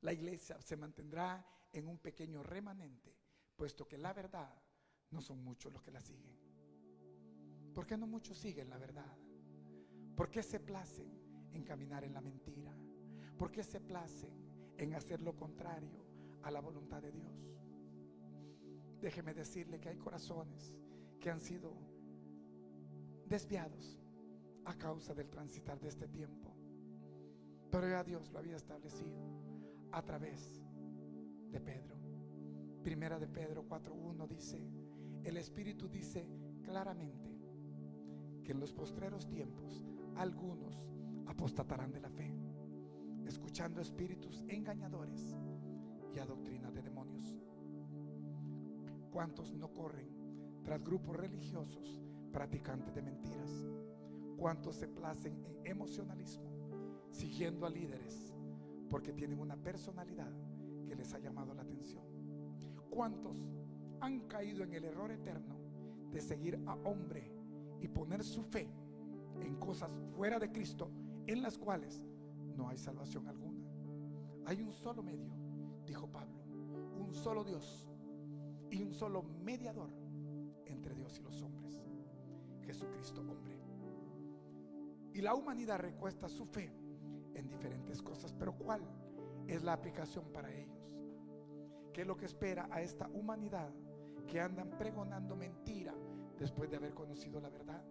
La iglesia se mantendrá en un pequeño remanente, puesto que la verdad no son muchos los que la siguen. ¿Por qué no muchos siguen la verdad? ¿Por qué se placen en caminar en la mentira? ¿Por qué se placen en hacer lo contrario a la voluntad de Dios? Déjeme decirle que hay corazones que han sido desviados a causa del transitar de este tiempo, pero ya Dios lo había establecido a través de Pedro. Primera de Pedro 4:1 dice: el Espíritu dice claramente que en los postreros tiempos algunos apostatarán de la fe, escuchando espíritus engañadores y a doctrina de demonios. ¿Cuántos no corren tras grupos religiosos practicantes de mentiras? ¿Cuántos se placen en emocionalismo, siguiendo a líderes porque tienen una personalidad que les ha llamado la atención? ¿Cuántos han caído en el error eterno de seguir a hombre y poner su fe en cosas fuera de Cristo, en las cuales no hay salvación alguna? Hay un solo medio, dijo Pablo, un solo Dios y un solo mediador entre Dios y los hombres, Jesucristo hombre. Y la humanidad recuesta su fe en diferentes cosas, pero ¿cuál es la aplicación para ellos? ¿Qué es lo que espera a esta humanidad que andan pregonando mentira después de haber conocido la verdad?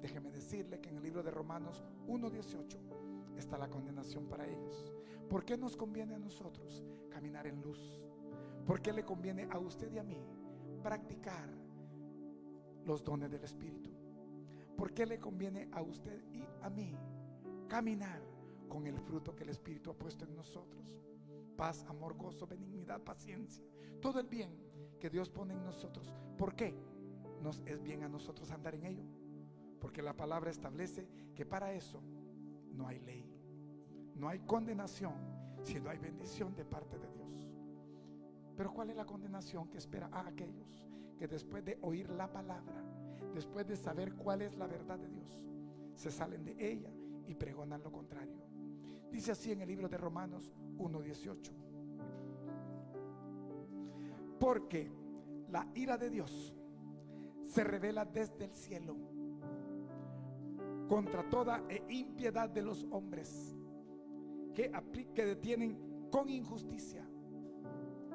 Déjeme decirle que en el libro de Romanos 1:18 está la condenación para ellos. ¿Por qué nos conviene a nosotros caminar en luz? ¿Por qué le conviene a usted y a mí practicar los dones del Espíritu? ¿Por qué le conviene a usted y a mí caminar con el fruto que el Espíritu ha puesto en nosotros? Paz, amor, gozo, benignidad, paciencia, todo el bien que Dios pone en nosotros. ¿Por qué nos es bien a nosotros andar en ello? Porque la palabra establece que para eso no hay ley, no hay condenación, sino hay bendición de parte de Dios. Pero ¿cuál es la condenación que espera a aquellos que después de oír la palabra, después de saber cuál es la verdad de Dios, se salen de ella y pregonan lo contrario? Dice así en el libro de Romanos 1:18: porque la ira de Dios se revela desde el cielo contra toda impiedad de los hombres que detienen con injusticia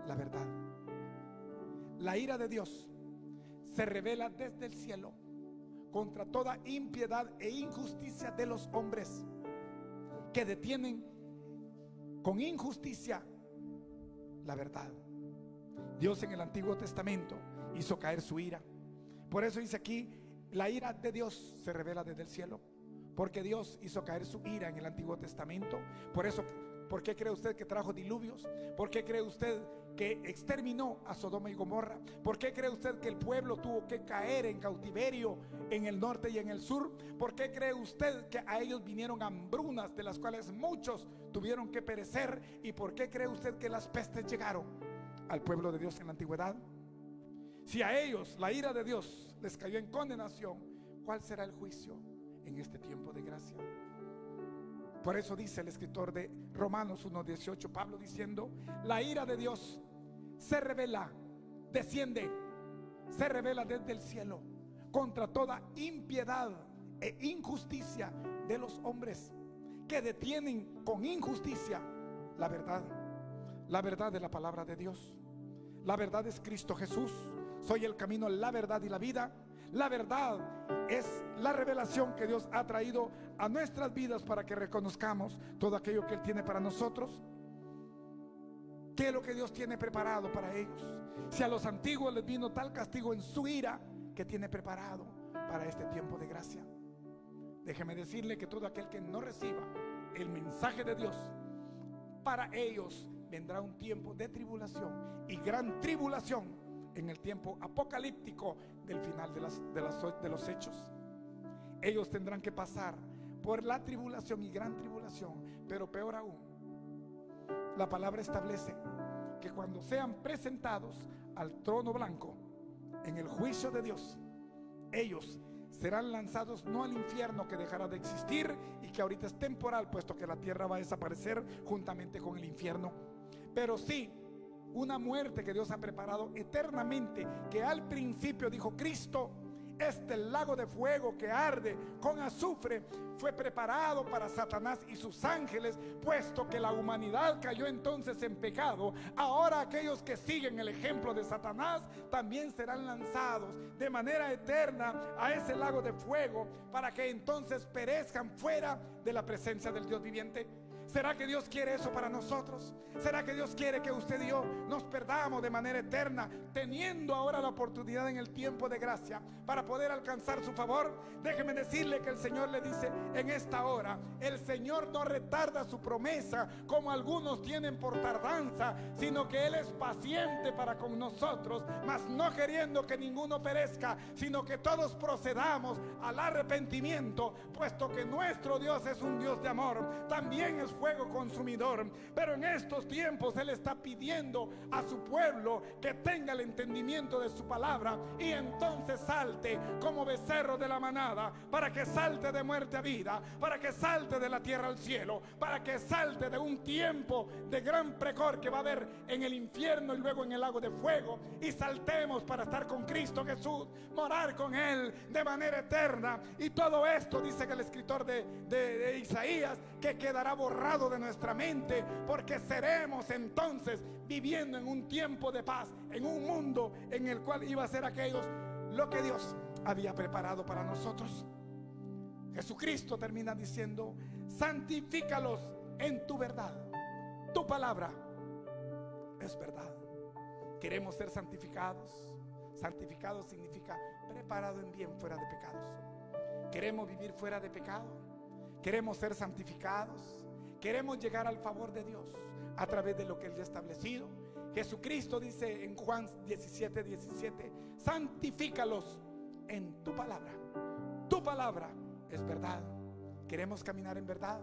la verdad. la ira de Dios se revela desde el cielo contra toda impiedad e injusticia de los hombres que detienen con injusticia la verdad. Dios en el Antiguo Testamento hizo caer su ira. Por eso dice aquí, la ira de Dios se revela desde el cielo, porque Dios hizo caer su ira en el Antiguo Testamento. Por eso, ¿por qué cree usted que trajo diluvios? ¿Por qué cree usted que exterminó a Sodoma y Gomorra? ¿Por qué cree usted que el pueblo tuvo que caer en cautiverio en el norte y en el sur? ¿Por qué cree usted que a ellos vinieron hambrunas de las cuales muchos tuvieron que perecer? ¿Y por qué cree usted que las pestes llegaron al pueblo de Dios en la antigüedad? Si a ellos la ira de Dios les cayó en condenación, ¿cuál será el juicio en este tiempo de gracia? Por eso dice el escritor de Romanos 1:18, Pablo diciendo: la ira de Dios se revela, desciende, se revela desde el cielo contra toda impiedad e injusticia de los hombres que detienen con injusticia la verdad de la palabra de Dios. La verdad es Cristo Jesús. Soy el camino, la verdad y la vida. La verdad es la revelación que Dios ha traído a nuestras vidas para que reconozcamos todo aquello que Él tiene para nosotros. ¿Qué es lo que Dios tiene preparado para ellos? Si a los antiguos les vino tal castigo en su ira, ¿qué tiene preparado para este tiempo de gracia? Déjeme decirle que todo aquel que no reciba el mensaje de Dios, para ellos vendrá un tiempo de tribulación y gran tribulación en el tiempo apocalíptico del final de los hechos. Ellos tendrán que pasar por la tribulación y gran tribulación, pero peor aún, la palabra establece que cuando sean presentados al trono blanco en el juicio de Dios, ellos serán lanzados no al infierno, que dejará de existir y que ahorita es temporal, puesto que la tierra va a desaparecer juntamente con el infierno, pero sí una muerte que Dios ha preparado eternamente, que al principio dijo Cristo: este lago de fuego que arde con azufre fue preparado para Satanás y sus ángeles, puesto que la humanidad cayó entonces en pecado. Ahora aquellos que siguen el ejemplo de Satanás también serán lanzados de manera eterna a ese lago de fuego, para que entonces perezcan fuera de la presencia del Dios viviente. ¿Será que Dios quiere eso para nosotros? ¿Será que Dios quiere que usted y yo nos perdamos de manera eterna, teniendo ahora la oportunidad en el tiempo de gracia para poder alcanzar su favor? Déjeme decirle que el Señor le dice en esta hora: el Señor no retarda su promesa como algunos tienen por tardanza, sino que Él es paciente para con nosotros, mas no queriendo que ninguno perezca, sino que todos procedamos al arrepentimiento, puesto que nuestro Dios es un Dios de amor, también es fuego consumidor. Pero en estos tiempos Él está pidiendo a su pueblo que tenga el entendimiento de su palabra y entonces salte como becerro de la manada, para que salte de muerte a vida, para que salte de la tierra al cielo, para que salte de un tiempo de gran precor que va a haber en el infierno y luego en el lago de fuego, y saltemos para estar con Cristo Jesús, morar con Él de manera eterna. Y todo esto, dice que el escritor de Isaías, que quedará borrado de nuestra mente, porque seremos entonces viviendo en un tiempo de paz, en un mundo en el cual iba a ser aquellos lo que Dios había preparado para nosotros. Jesucristo termina diciendo: santifícalos en tu verdad, tu palabra es verdad. Queremos ser santificados. Santificado significa preparado en bien, fuera de pecados. Queremos vivir fuera de pecado, queremos ser santificados, queremos llegar al favor de Dios a través de lo que Él ya ha establecido. Jesucristo dice en Juan 17:17: santifícalos en tu palabra. Tu palabra es verdad. Queremos caminar en verdad.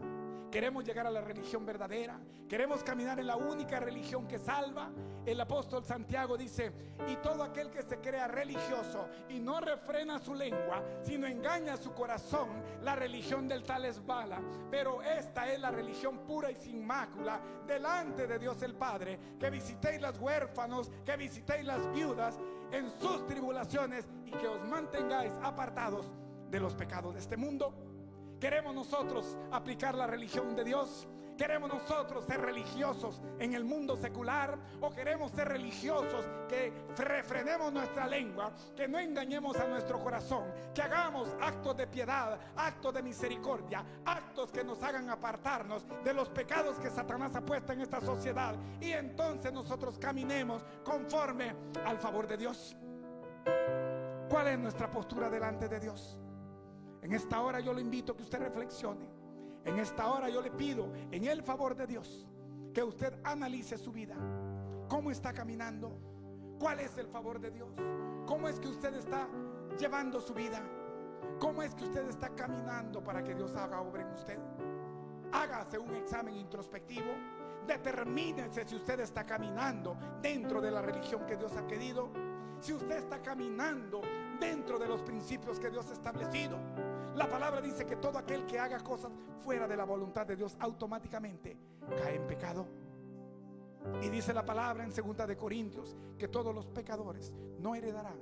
Queremos llegar a la religión verdadera. Queremos caminar en la única religión que salva. El apóstol Santiago dice: y todo aquel que se crea religioso y no refrena su lengua, sino engaña su corazón, la religión del tal es mala. Pero esta es la religión pura y sin mácula delante de Dios el Padre: que visitéis los huérfanos, que visitéis las viudas en sus tribulaciones, y que os mantengáis apartados de los pecados de este mundo. Queremos nosotros aplicar la religión de Dios. ¿Queremos nosotros ser religiosos en el mundo secular o queremos ser religiosos que refrenemos nuestra lengua, que no engañemos a nuestro corazón, que hagamos actos de piedad, actos de misericordia, actos que nos hagan apartarnos de los pecados que Satanás ha puesto en esta sociedad, y entonces nosotros caminemos conforme al favor de Dios? ¿Cuál es nuestra postura delante de Dios? En esta hora yo le invito a que usted reflexione. En esta hora yo le pido, en el favor de Dios, que usted analice su vida. ¿Cómo está caminando? ¿Cuál es el favor de Dios? ¿Cómo es que usted está llevando su vida? ¿Cómo es que usted está caminando para que Dios haga obra en usted? Hágase un examen introspectivo. Determínese si usted está caminando dentro de la religión que Dios ha querido, si usted está caminando dentro de los principios que Dios ha establecido. La palabra dice que todo aquel que haga cosas fuera de la voluntad de Dios automáticamente cae en pecado. Y dice la palabra en 2 de Corintios que todos los pecadores no heredarán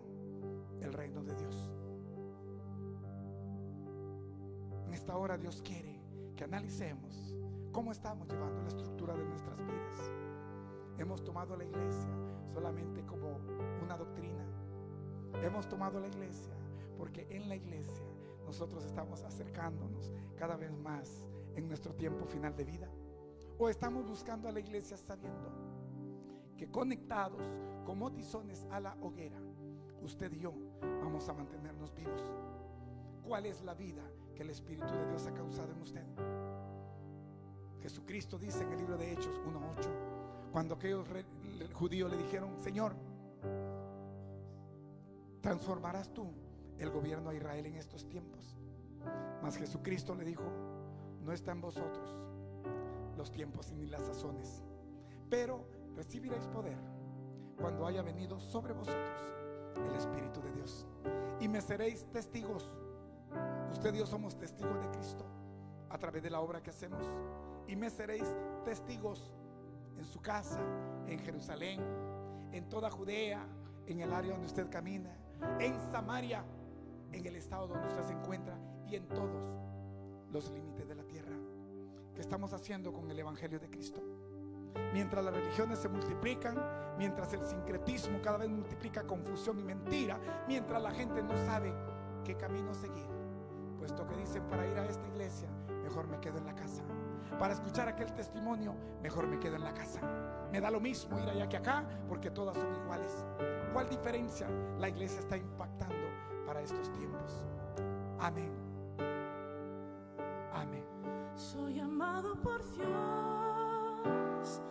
el reino de Dios. En esta hora Dios quiere que analicemos cómo estamos llevando la estructura de nuestras vidas. Hemos tomado la iglesia solamente como una doctrina. Hemos tomado la iglesia porque en la iglesia nosotros estamos acercándonos cada vez más en nuestro tiempo final de vida. O estamos buscando a la iglesia sabiendo que conectados como tizones a la hoguera, usted y yo vamos a mantenernos vivos. ¿Cuál es la vida que el Espíritu de Dios ha causado en usted? Jesucristo dice en el libro de Hechos 1:8, cuando aquellos judíos le dijeron: Señor, ¿transformarás tú el gobierno a Israel en estos tiempos? Mas Jesucristo le dijo: no está en vosotros los tiempos ni las sazones, pero recibiréis poder cuando haya venido sobre vosotros el Espíritu de Dios, y me seréis testigos. Usted y yo somos testigos de Cristo a través de la obra que hacemos, y me seréis testigos en su casa, en Jerusalén, en toda Judea, en el área donde usted camina, en Samaria, en el estado donde usted se encuentra, y en todos los límites de la tierra. ¿Qué estamos haciendo con el Evangelio de Cristo? Mientras las religiones se multiplican, mientras el sincretismo cada vez multiplica confusión y mentira, mientras la gente no sabe qué camino seguir, puesto que dicen: para ir a esta iglesia mejor me quedo en la casa, para escuchar aquel testimonio mejor me quedo en la casa, me da lo mismo ir allá que acá porque todas son iguales. ¿Cuál diferencia la iglesia está impactando para estos tiempos? Amén. Amén. Soy amado por Dios.